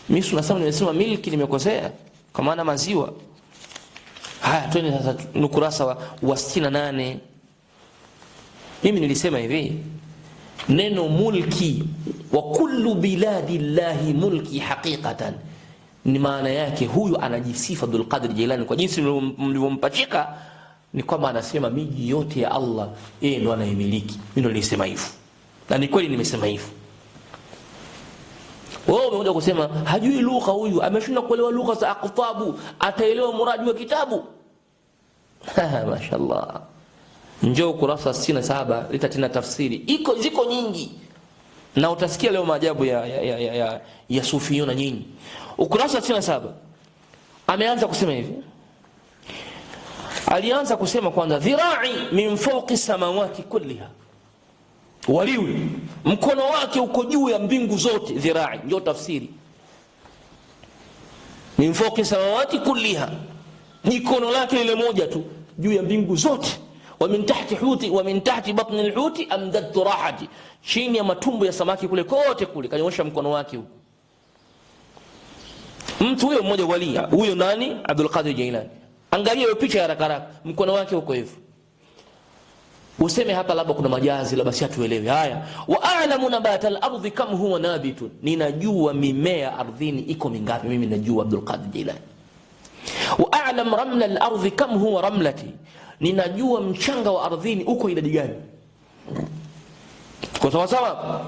mimi nimesema milki nimekosea kwa maana maziwa. Haya, twende sasa ukurasa wa 68. Mimi nilisema hivi, neno mulki wa kullu biladillahi mulki haqiqatan, ni maana yake huyu anajisifa Abdul Qadir Jailani kwa jinsi mlivyompachika, ni kwamba anasema miji yote ya Allah yeye ndo anayemiliki. Mimi nilisema hivyo, na ni kweli nimesema hivyo. Wewe umekuja kusema hajui lugha huyu, ameshinda kuelewa lugha za aqtabu, ataelewa muradi wa kitabu. Mashaallah. Njoo ukurasa 67, leta tena tafsiri. Ziko nyingi, na utasikia leo maajabu ya sufiyona nyinyi. Ukurasa 67 ameanza kusema hivi. Alianza kusema kwanza, dhira'i min fawqi samawati kulliha, waliwi mkono wake uko juu ya mbingu zote. Dhira'i ndio tafsiri. min fawqi samawati kulliha, jikono lake ile moja tu juu ya mbingu zote. Wa min tahti huti wa min tahti batni alhuti amdadtu rahati, chini ya matumbo ya samaki kule kote kule kanyosha mkono wake huko. Mtu huyo mmoja wali huyo nani? Abdul Qadir Jailani. Angalia hiyo picha ya haraka haraka, mkono wake huko hivyo. Useme hapa labda kuna majazi, labda si atuelewe. Haya, wa a'lamu nabata al-ardhi kam huwa nabitun, ninajua mimea ardhini iko mingapi, mimi najua Abdul Qadir Jailani. Wa a'lam ramla al-ardhi kam huwa ramlati, ninajua mchanga wa ardhini uko idadi gani. Kwa sawa sawa,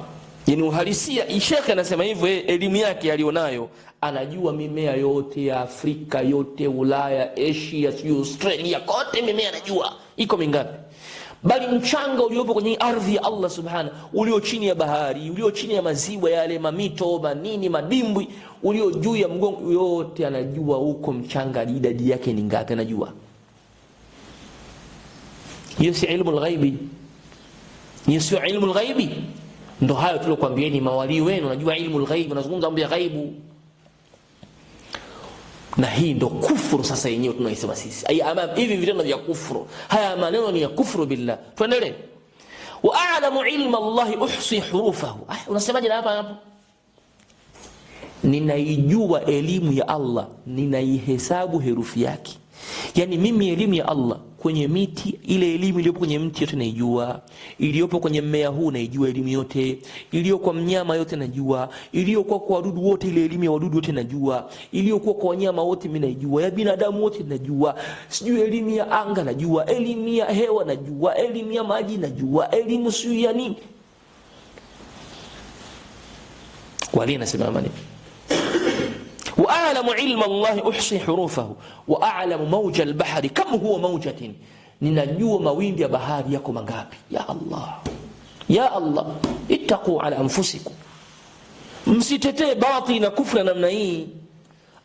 yani uhalisia. Sheikh anasema hivyo, elimu yake alionayo, anajua mimea yote ya Afrika yote, Ulaya, Asia, Australia, kote mimea anajua iko mingapi. Bali mchanga uliopo kwenye ardhi ya Allah subhanahu, ulio chini ya bahari, ulio chini ya maziwa yale, mamito, manini, madimbwi, ulio juu ya mgongo, yote anajua huko mchanga idadi yake ni ngapi, anajua. Hiyo si ilmu al-ghaibi, hiyo si ilmu al-ghaibi. Ndo hayo tulokuambieni, mawali wenu unajua ilmu al-ghaibi, unazungumza mambo ya ghaibu. Na hii ndo kufuru sasa yenyewe tunaisema sisi. Hivi vitendo vya kufuru, haya maneno ni ya kufuru billah. Tuendelee. Wa a'lamu ilma Allah uhsi hurufahu. Unasemaje hapa? Ninaijua elimu ya Allah, ninaihesabu herufi yake. Yani mimi elimu ya Allah kwenye miti, ile elimu iliyopo kwenye mti yote naijua, iliyopo kwenye mmea huu naijua elimu yote, iliyo kwa mnyama yote najua, iliyokuwa kwa wadudu wote, ile elimu ya wadudu wote najua, iliyokuwa kwa wanyama wote mimi naijua, ya binadamu wote najua, sijui elimu ya anga najua, elimu ya hewa najua, elimu ya maji najua, elimu sio ya nini. Wali nasema maneno وأعلم علم الله أحصي حروفه وأعلم موج البحر كم هو موجة, ninajua mawimbi ya bahari yako mangapi. Ya Allah, ya Allah, ittaqu ala anfusikum, msitetee batili na kufra namna hii.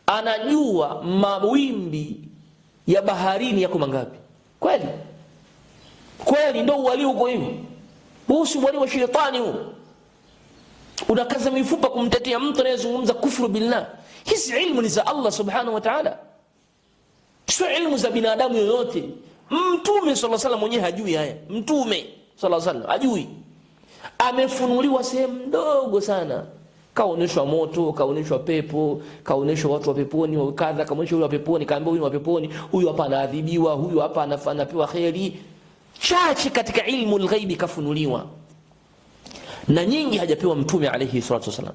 Anajua mawimbi ya baharini yako mangapi. Kweli kweli, ndo wali uko hivyo. Huu si wali wa shetani huu, unakaza mifupa kumtetea mtu anayezungumza kufru billah. Hizi ilmu ni za Allah subhanahu wa ta'ala, sio ilmu za binadamu yoyote. Mtume sallallahu alaihi wasallam mwenyewe hajui haya. Mtume sallallahu alaihi wasallam hajui, amefunuliwa sehemu ndogo sana, kaoneshwa moto, kaoneshwa pepo, kaoneshwa watu wa peponi wa kadha, kaoneshwa huyu wa peponi, kaambiwa huyu wa peponi, huyu hapa anaadhibiwa, huyu hapa anapewa khairi. Chache katika ilmu al-ghaibi kafunuliwa, na nyingi hajapewa mtume alayhi salatu wasallam.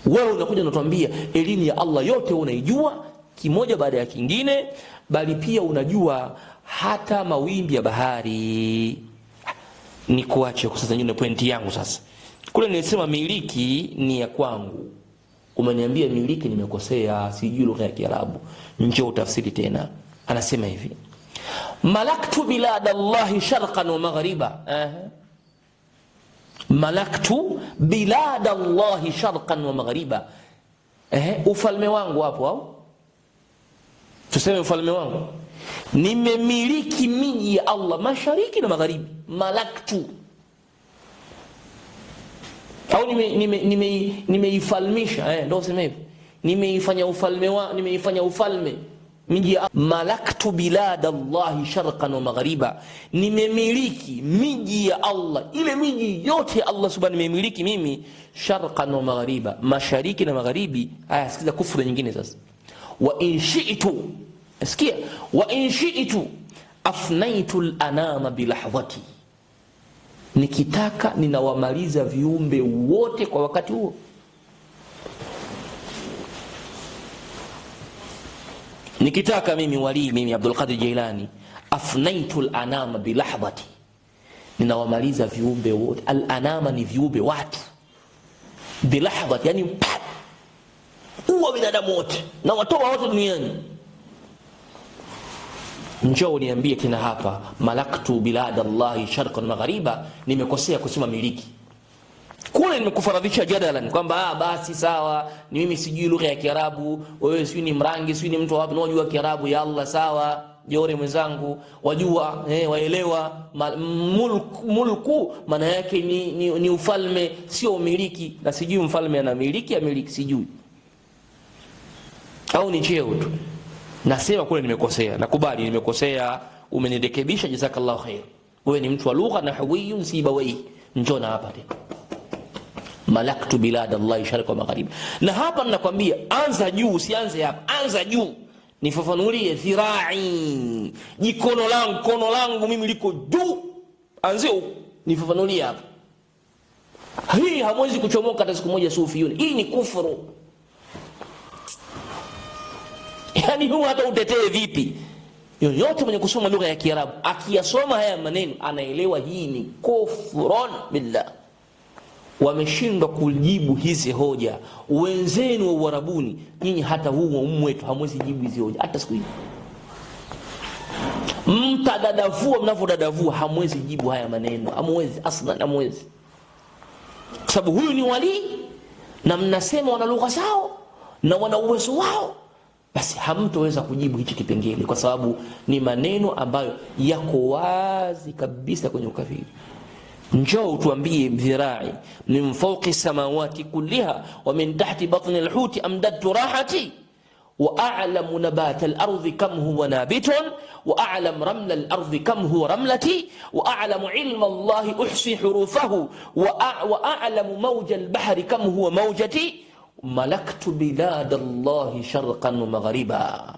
Wewe unakuja unatuambia elimu ya Allah yote unaijua kimoja baada ya kingine, bali pia unajua hata mawimbi ya bahari. Ni kuache kwa sasa nyingine pointi yangu sasa. Kule nilisema miliki ni ya kwangu, umeniambia miliki nimekosea, sijui lugha ya Kiarabu, njoo utafsiri tena. Anasema hivi, malaktu biladallahi sharqan wa maghriba. Malaktu biladallahi sharqan wa maghriba. Ufalme wangu hapo, au tuseme ufalme wangu, nimemiliki miji ya Allah mashariki na magharibi. Malaktu, au nimeifalmisha, ndio sema hivi, nimeifanya ufalme wa, nimeifanya ufalme miji ya malaktu biladallahi sharqan wa maghriba, nimemiliki miji ya Allah, ile miji yote Allah subhanahu nimemiliki mimi, sharqan wa maghriba, mashariki na magharibi. Haya, sikiza kufuru nyingine sasa. Wa in shi'tu, sikia, wa in shi'tu afnaitu al-anama bilahdhati, nikitaka ninawamaliza viumbe wote kwa wakati huo. Nikitaka mimi wali, mimi Abdul Qadir Jailani, afnaitu al-anama bilahdhati, ninawamaliza viumbe wote. Al-anama ni viumbe, watu. Bilahdhati yani uwa binadamu wote na watoa wote duniani. Njoo niambie tena hapa, malaktu biladallahi sharqan maghariba, nimekosea kusema miliki. Kule nimekufaradhisha jadalan kwamba basi sawa, ni mimi sijui lugha ya Kiarabu, wewe sijui ni mrangi, sijui ni mtu wapi unajua Kiarabu, ya Allah sawa, jore mwenzangu wajua, waelewa. Mulku maana yake ni ufalme, sio umiliki. Na sijui mfalme ana miliki ya miliki, sijui. au ni cheo tu. Nasema kule nimekosea, nakubali nimekosea, umenirekebisha, jazakallahu khair. Wewe ni mtu wa lugha na hawiyun sibawai, njoo na hapa tena. Malaktu biladallahi sharqa wa magharibi. Na hapa ninakwambia anza juu, usianze hapa, anza juu. Nifafanulie dhirai, jikono langu, kono langu mimi liko juu, anzio nifafanulie hapa. Hii hamwezi kuchomoka hata siku moja sufiyuni. Hii ni kufuru. Yani huwa hata utetee vipi, yoyote mwenye kusoma lugha ya Kiarabu akiyasoma haya maneno anaelewa hii ni kufrun billah. Wameshindwa kujibu hizi hoja wenzenu wa Uarabuni. Nyinyi hata huu wetu hamwezi jibu hizi hoja hata siku hii. Mtadadavua mnavodadavua, hamwezi jibu haya maneno, hamwezi aslan, hamwezi. Kwa sababu huyu ni wali na mnasema wana lugha zao na wana uwezo wao, basi hamtoweza kujibu hichi kipengele, kwa sababu ni maneno ambayo yako wazi kabisa kwenye ukafiri. Njoo utuambie dhirai min fawqi samawati kulliha wa min tahti batni alhuti amdadtu rahati wa a'lamu nabata al-ardi kam huwa nabitun wa a'lam ramla al-ardi kam huwa ramlati wa a'lamu ilma Allahi uhsi hurufahu wa a'lamu mawja al-bahri kam huwa mawjati malaktu biladallahi sharqan wa maghriba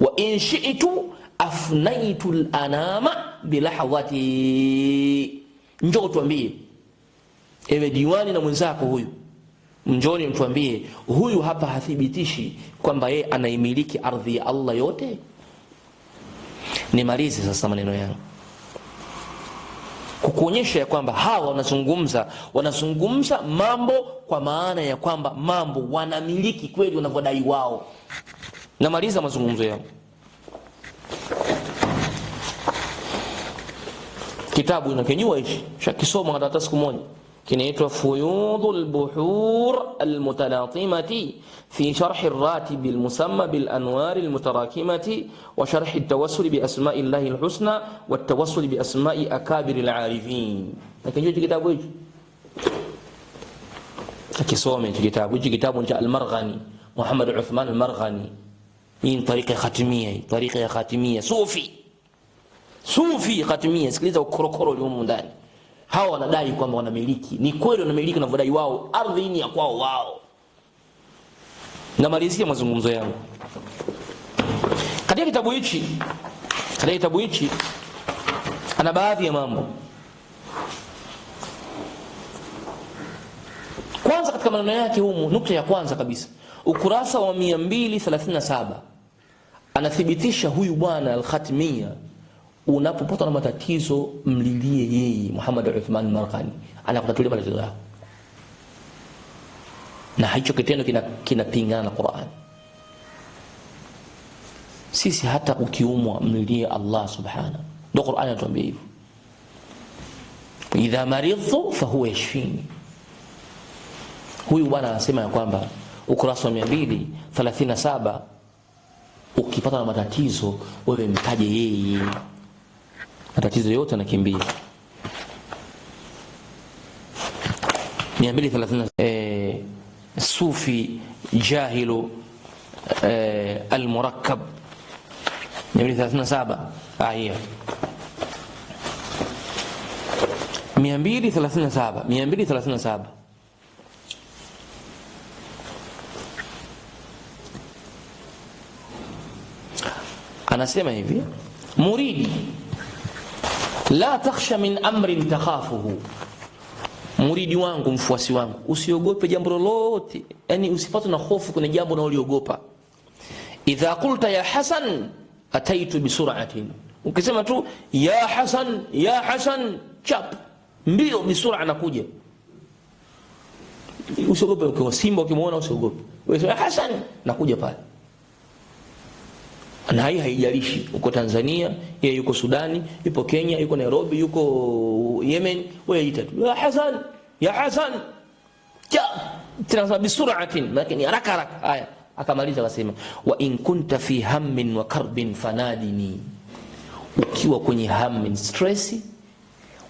wa in shi'tu afnaytu al-anama bilahadhati. Njoo tuambie, ewe diwani na mwenzako huyu, njoni mtuambie huyu hapa hathibitishi kwamba yeye anaimiliki ardhi ya Allah yote. Nimalize sasa maneno yangu kukuonyesha ya kwamba hawa wanazungumza mambo kwa maana ya kwamba mambo wanamiliki kweli wanavyodai wao. Namaliza mazungumzo yangu. Kitabu unakijua hichi, shakisoma hata siku moja, kinaitwa Fuyudul Buhur Almutalatimati fi sharh ar-ratib al-musamma bil anwar al-mutarakimati wa sharh at-tawassul bi asma'i Allahi al-husna wa at-tawassul bi asma'i akabir al-arifin. Nakijua kitabu hichi, akisome kitabu hichi. Kitabu cha al-Marghani, Muhammad Uthman al-Marghani. Hii tariqa khatimia, tariqa ya khatimia Sufi khatimia. Sikiliza ukorokoro uliomo ndani. Hawa wanadai kwamba wanamiliki, ni kweli wanamiliki na vodai wao, ardhi ni ya kwao wao. Namalizia mazungumzo yangu katika kitabu hichi, ana baadhi ya mambo. Kwanza katika maneno yake humu, nukta ya kwanza kabisa, ukurasa wa 237 anathibitisha huyu bwana al-Khatimia, unapopata na matatizo mlilie yeye Muhammad Uthman Marghani, anakutatulia matatizo yako. Na hicho kitendo kinapingana na Qur'an. Sisi hata ukiumwa mlilie Allah subhanahu, ndio Qur'an inatuambia hivyo, idha maridtu fahuwa yashfini. Huyu bwana anasema ya kwamba ukurasa wa 237, ukipata na matatizo wewe mtaje yeye, matatizo yote yanakimbia. 230 Sufi jahilu al-murakkab 237 aya 237 anasema hivi, muridi la takhsha min amrin takhafuhu, muridi wangu, mfuasi wangu, usiogope jambo lolote, yani usipatwe na hofu kwenye jambo unaloliogopa. Idha qulta ya Hasan ataitu bi sur'atin, ukisema tu ya Hasan chap, mbio bisura anakuja. Usiogope, ukiwa simba ukimuona usiogope, wewe ya Hasan nakuja pale. Na haijalishi uko Tanzania, yeye yuko Sudani, yuko Kenya, yuko Nairobi, yuko Yemen, wewe ita tu ya Hasan tena bisur'atin, lakini haraka. Haya, akamaliza akasema wa in kunta fi hammin wa karbin fanadini, ukiwa kwenye hammin, stress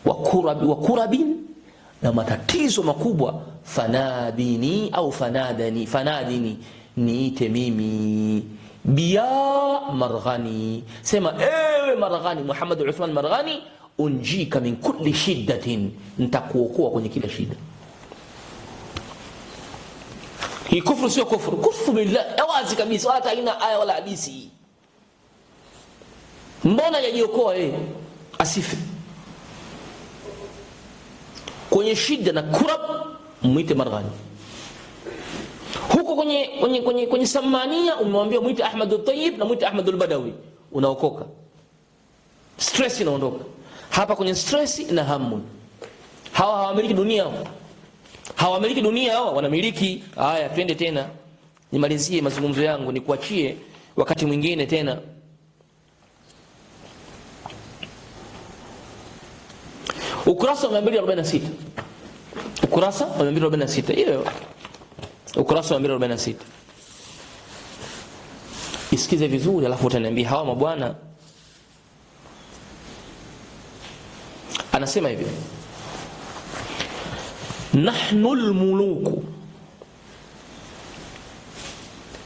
wa kurabin na matatizo makubwa, fanadini au fanadini, niite mimi biya Marghani, sema ewe Marghani, Muhammad Uthman Marghani, unjika min kulli shiddatin, nitakuokoa kwenye kila shida. Hii kufru sio kufru, kufru billah wazi kabisa, hata haina aya wala hadithi. Mbona yajiokoa yeye asife kwenye shida na kurab? Muite Marghani. Huko kwenye Samania umemwambia muite Ahmad al-Tayyib na muite Ahmad al-Badawi, unaokoka, stress inaondoka. Hapa kwenye stress na hamu, hawa hawamiliki dunia, hawamiliki dunia, hawa wanamiliki. Haya, twende tena, nimalizie mazungumzo yangu, nikuachie wakati mwingine tena. Ukurasa wa 246, ukurasa wa 246, hiyo ukurasa wa 246. Isikize vizuri, alafu utaniambia hawa mabwana. Anasema hivi, nahnu almuluku,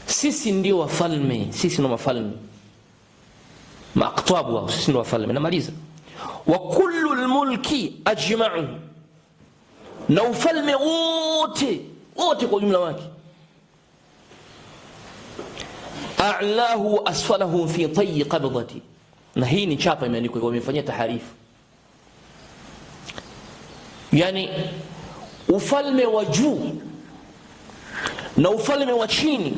sisi ndio wafalme, sisi ndio wafalme, maaqtabu wao, sisi ndio wafalme. Namaliza, wa kullu almulki ajma'u, na ufalme wote kwa jumla wake, a'lahu wa asfalahu fi tayyi qabdati. Na hii ni chapa imeandikwa, wamefanyia taharifu, yani ufalme wa juu na ufalme wa chini,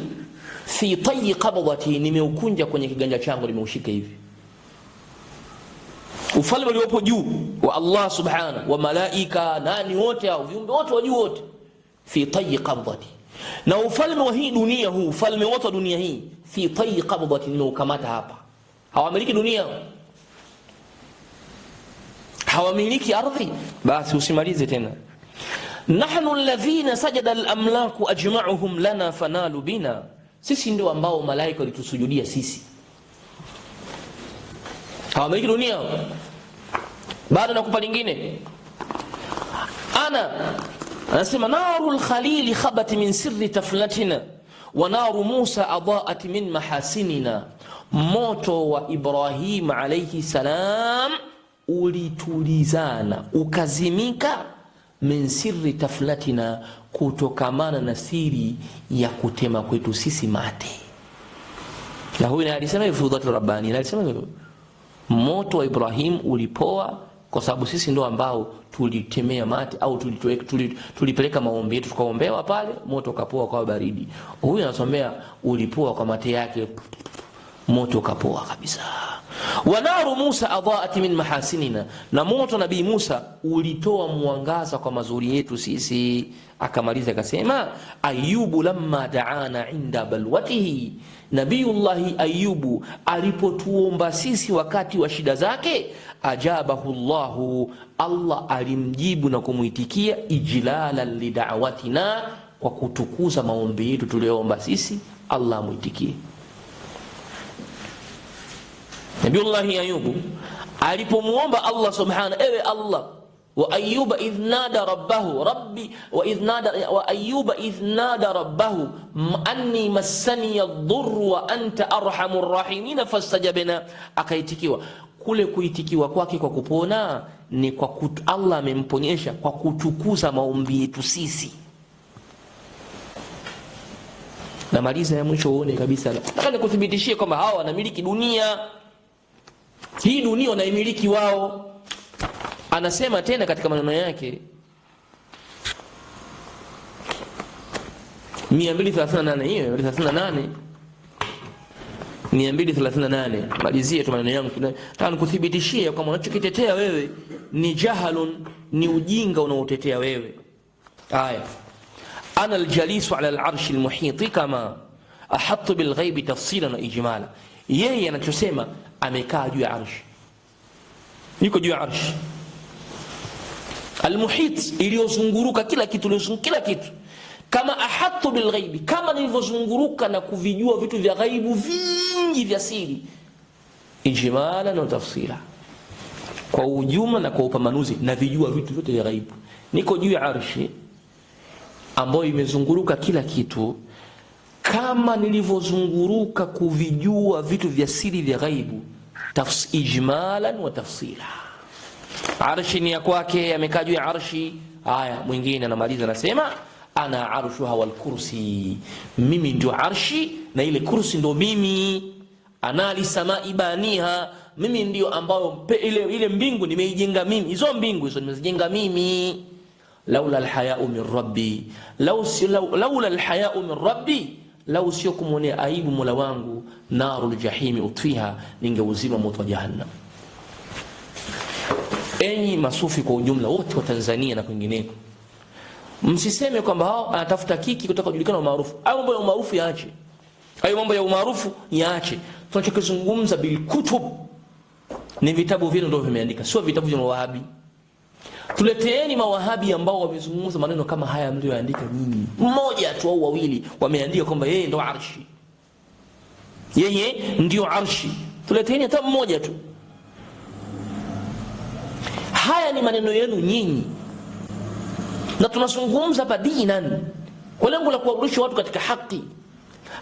fi tayyi qabdati, nimeukunja kwenye kiganja changu, nimeushika hivi. Ufalme uliopo juu wa Allah subhanahu wa malaika, nani wote hao, viumbe wote wa juu wote, fi tayyi qabdati. Na ufalme wa hii dunia huu, ufalme wote wa dunia hii, fi tayyi qabdati, nimeukamata hapa. Hawamiliki dunia, hawamiliki ardhi. Basi usimalize tena, nahnu alladhina sajada al-amlaku ajma'uhum lana fanalu bina, sisi ndio ambao malaika walitusujudia sisi. Hawamiliki dunia. Baada nakupa lingine, anasema narul khalili khabat min sirri taflatina wa naru Musa adaat min mahasinina, moto wa Ibrahim alayhi salam ulitulizana ukazimika, min sirri taflatina, kutokamana na siri ya kutema kwetu sisi mate. Na huyu alisema hivyo Fudhatul Rabbani, alisema hivyo, moto wa Ibrahim ulipoa kwa sababu sisi ndio ambao tulitemea mate, au tulipeleka maombi yetu tukaombewa pale, moto ukapoa kwa baridi. Huyu anasomea ulipoa kwa mate yake, moto ukapoa kabisa. Wa naru Musa adaat min mahasinina, na moto Nabii Musa ulitoa mwangaza kwa mazuri yetu sisi. Akamaliza akasema, Ayubu lamma daana inda balwatihi, Nabiyullahi Ayubu alipotuomba sisi wakati wa shida zake, ajabahu Allahu, Allah alimjibu na kumuitikia, ijlalan lida'watina, kwa kutukuza maombi yetu tuliyoomba sisi, Allah amuitikie. Nabiyullahi Ayubu alipomuomba Allah subhanahu, ewe Allah, wa Ayuba idh nada rabbahu rabbi wa Ayuba idh nada rabbahu anni massani ad-durru wa anta arhamur rahimin fastajabna, akaitikiwa. Kule kuitikiwa kwake kwa kupona ni kwa Allah amemponyesha kwa kutukuza maombi yetu sisi. Na maliza ya mwisho uone kabisa, nataka nikuthibitishie kwamba hawa wanamiliki dunia. Hii dunia wanaimiliki wao. Anasema tena katika maneno yake 238, hiyo 238, malizie tu maneno yangu. Nataka nikuthibitishie kwamba unachokitetea wewe ni jahalun, ni ujinga unaotetea wewe. Aya, ana aljalisu ala alarshi almuhiti kama ahattu bilghaibi tafsilan wa ijmala. Yeye anachosema amekaa juu ya arshi, yuko juu ya arshi almuhit, iliyozunguruka kila kitu, kila kitu. Kama ahattu bilghaibi, kama nilivyozunguruka na kuvijua vitu vya ghaibu vingi vya siri, ijmala na tafsila, kwa ujumla na kwa upambanuzi, na vijua vitu vyote vya ghaibu. Niko juu ya arshi ambayo imezunguruka kila kitu, kama nilivyozunguruka kuvijua vitu vya siri vya ghaibu, ijmalan wa tafsila. Arshi ni ya kwake, amekaa juu ya arshi. Haya, mwingine anamaliza anasema ana arshuha wal kursi, mimi ndio arshi na ile kursi ndio mimi. Ana li samai baniha, mimi ndio ambao ile mbingu nimeijenga mimi, hizo mbingu hizo nimezijenga mimi. Laula alhaya'u min rabbi, laula alhaya'u min rabbi, lau sio kumwonea aibu Mola wangu, narul jahimi utfiha, ningeuzima moto wa jahannam. Enyi masufi kwa ujumla wote wa Tanzania na kwingineko, msiseme kwamba hao anatafuta kiki kutaka kujulikana umaarufu. Hayo mambo ya umaarufu yaache, hayo mambo ya umaarufu yaache. Tunachokizungumza bil kutub ni vitabu vyenu ndio vimeandika, sio vitabu vya mawahabi. Tuleteeni mawahabi ambao wamezungumza maneno kama haya mlioandika nyinyi, mmoja tu au wawili wameandika kwamba yeye ndio arshi, yeye ndio arshi. Tuleteeni hata mmoja tu. Haya ni maneno yenu nyinyi, na tunazungumza hapa dinan kwa lengo la kuwarudisha watu katika haki.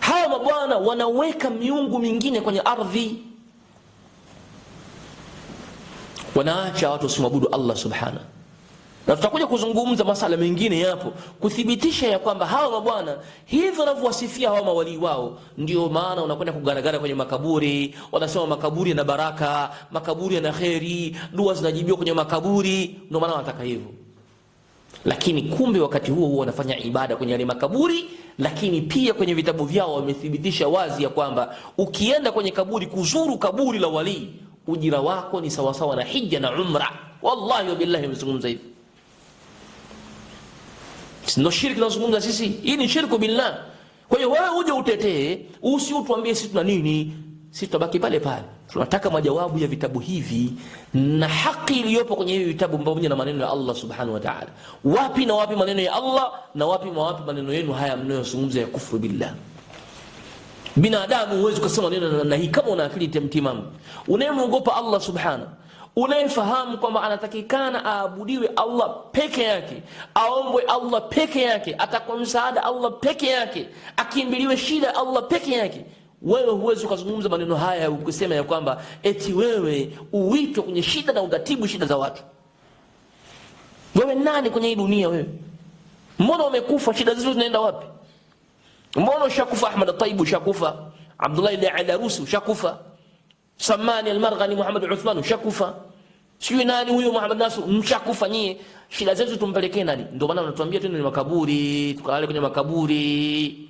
Hawa mabwana wanaweka miungu mingine kwenye ardhi, wanaacha watu wasimwabudu Allah subhanahu. Na tutakuja kuzungumza masala mengine yapo kuthibitisha ya kwamba hawa mabwana hivyo wanavyowasifia hawa mawali wao, ndio maana unakwenda kugaragara kwenye makaburi, wanasema makaburi yana baraka, makaburi yana khairi, dua zinajibiwa kwenye makaburi, ndio maana wanataka hivyo. Lakini kumbe wakati huo wanafanya ibada kwenye yale makaburi. Lakini pia kwenye vitabu vyao wamethibitisha wazi ya kwamba ukienda kwenye kaburi, kuzuru kaburi la wali, ujira wako ni sawasawa na hija na umra. Wallahi wa billahi wamezungumza hivi. Ndio shirki tunazungumza sisi, hii ni shirku billah. Kwa hiyo wewe uje utetee, usiutuambie sisi tuna nini, sisi tutabaki pale pale. Tunataka majawabu ya vitabu hivi na haki iliyopo kwenye hivi vitabu pamoja na maneno ya Allah subhanahu wa ta'ala. Wapi na wapi maneno ya Allah na wapi maneno yenu haya mnayozungumza ya kufuru billah. Binadamu huwezi kusema neno na hii kama una akili timamu. Unayemwogopa Allah subhanahu, unayefahamu kwamba anatakikana aabudiwe Allah peke yake, aombwe Allah peke yake, atakwa msaada Allah peke yake, akimbiliwe shida Allah peke yake, wewe huwezi kuzungumza maneno haya ukisema ya kwamba eti wewe uitwe kwenye shida na udatibu shida za watu. Wewe nani kwenye hii dunia wewe? Mbona umekufa? Shida hizo zinaenda wapi? Mbona ushakufa? Ahmad al-Tayyib ushakufa, Abdullah ibn Adarusi ushakufa, Samani al-Marghani, Muhammad Uthman ushakufa, sio nani huyo Muhammad Nasr mshakufa nyie. Shida zetu tumpelekee nani? Ndio maana wanatuambia twende makaburi, tukalale kwenye makaburi,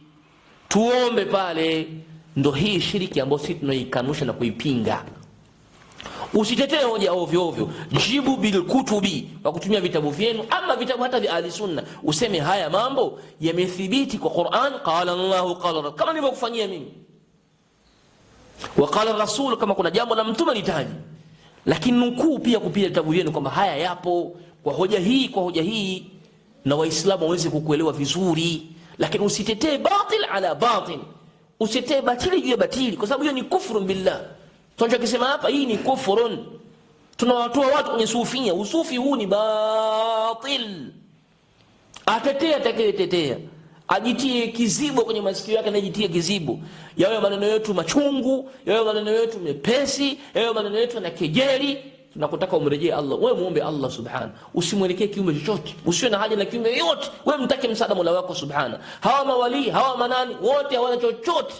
tuombe pale. Ndio hii shiriki ambayo sisi tunaikanusha na kuipinga. Usitetee hoja ovyo ovyo, jibu bil kutubi, kwa kutumia vitabu vyenu ama vitabu hata vya ahli sunna. Useme haya mambo yamethibiti kwa Qur'an, qala Allahu qala, kama nilivyokufanyia mimi, wa qala Rasul, kama kuna jambo la mtume litaji. Lakini nukuu pia kupitia vitabu vyenu kwamba haya yapo kwa hoja hii, na waislamu waweze kukuelewa vizuri. Lakini usitetee batil ala batil, usitetee batili juu ya batili, kwa sababu hiyo ni kufuru billah. Tunachokisema hapa, hii ni kufurun. Tunawatoa watu kwenye sufia. Usufi huu ni batil. Atetea atakayetetea, ajitie kizibo kwenye masikio yake, na ajitie kizibo. Yawe maneno yetu machungu, yawe maneno yetu mepesi, yawe maneno yetu na kejeli. Tunakutaka umrejee Allah. Wewe muombe Allah subhanahu, usimwelekee kiumbe chochote, usiwe na haja na kiumbe yote. Wewe mtake msaada Mola wako subhanahu. Hawa mawali, hawa manani, wote hawana chochote.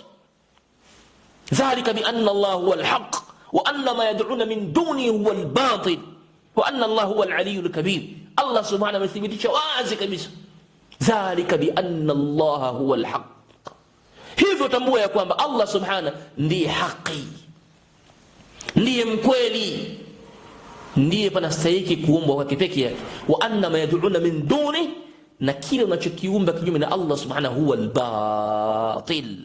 Dhalika bi anna Allah huwa al-haq wa anna ma yad'una min dunihi huwa al-batil wa anna Allah huwa al-aliyyul kabir. Allah subhanahu amethibitisha wazi kabisa, dhalika bi anna Allah huwa al-haq. Hivyo tambua ya kwamba Allah subhanahu ndiye haki, ndiye mkweli, ndiye panastahili kuombwa kwa pekee yake. Wa anna ma yad'una min dunihi, na kile unachokiumba kinyume na Allah subhanahu huwa al-batil,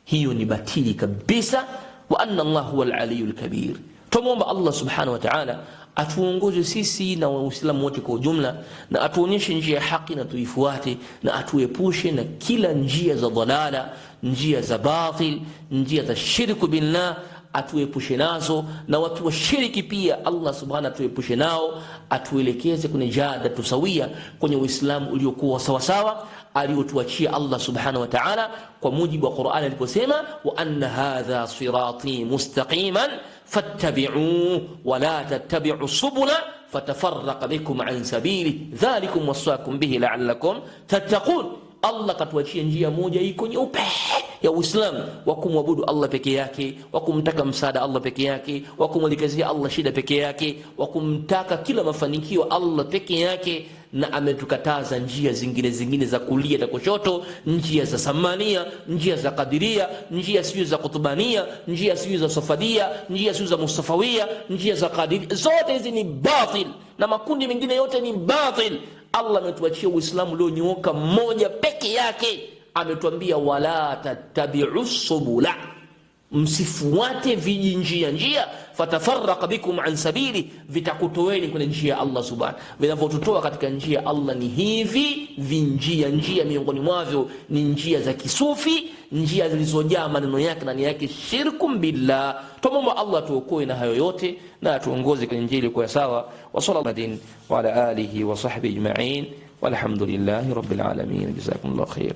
hiyo ni batili kabisa. Wa anna Allah huwa al-aliyyul kabir. Tumuomba Allah subhanahu wa ta'ala atuongoze sisi na waislamu wote kwa ujumla, na atuonyeshe njia ya haki na tuifuate, na atuepushe na kila njia za dhalala, njia za batil, njia za shirku billah, atuepushe nazo. Na watu wa shiriki pia Allah subhanahu atuepushe nao, atuelekeze kwenye jada tusawia, kwenye Uislamu uliokuwa sawa sawa. aliyotuachia Allah subhanahu wa ta'ala kwa mujibu wa Qur'an aliposema wa anna hadha sirati mustaqiman fattabi'uhu wa la tattabi'u subula fatafarraqa bikum an sabili dhalikum wasaakum bihi la'allakum tattaqun. Allah katuachia njia moja iko nyeupe ya Uislamu wa kumwabudu Allah peke yake, wa kumtaka msaada Allah peke yake, wa kumlikazia Allah shida peke yake, wa kumtaka kila mafanikio Allah peke yake, na ametukataza njia zingine za kulia na kushoto, njia za samania, njia za kadiria, njia sio za kutubania, njia sio za safadia, njia sio za mustafawia, njia za kadiri. Zote hizi ni batil na makundi mengine yote ni batil. Allah ametuachia Uislamu leo nyooka mmoja peke yake. Ametuambia wala tattabi'u subula, msifuate njia fatafarraqa bikum an sabili, vitakutoweni kwenye njia ya Allah subhanahu. Vinavyotutoa katika njia ya Allah ni hivi njia miongoni mwavyo ni njia za kisufi, njia zilizojaa maneno yake na yake shirkum billah. Tumomba Allah tuokoe na hayo yote na atuongoze kwenye njia iliyo sawa. Wa sallallahu wa ala alihi wa sahbihi ajma'in walhamdulillahi rabbil alamin. Jazakumullahu khair.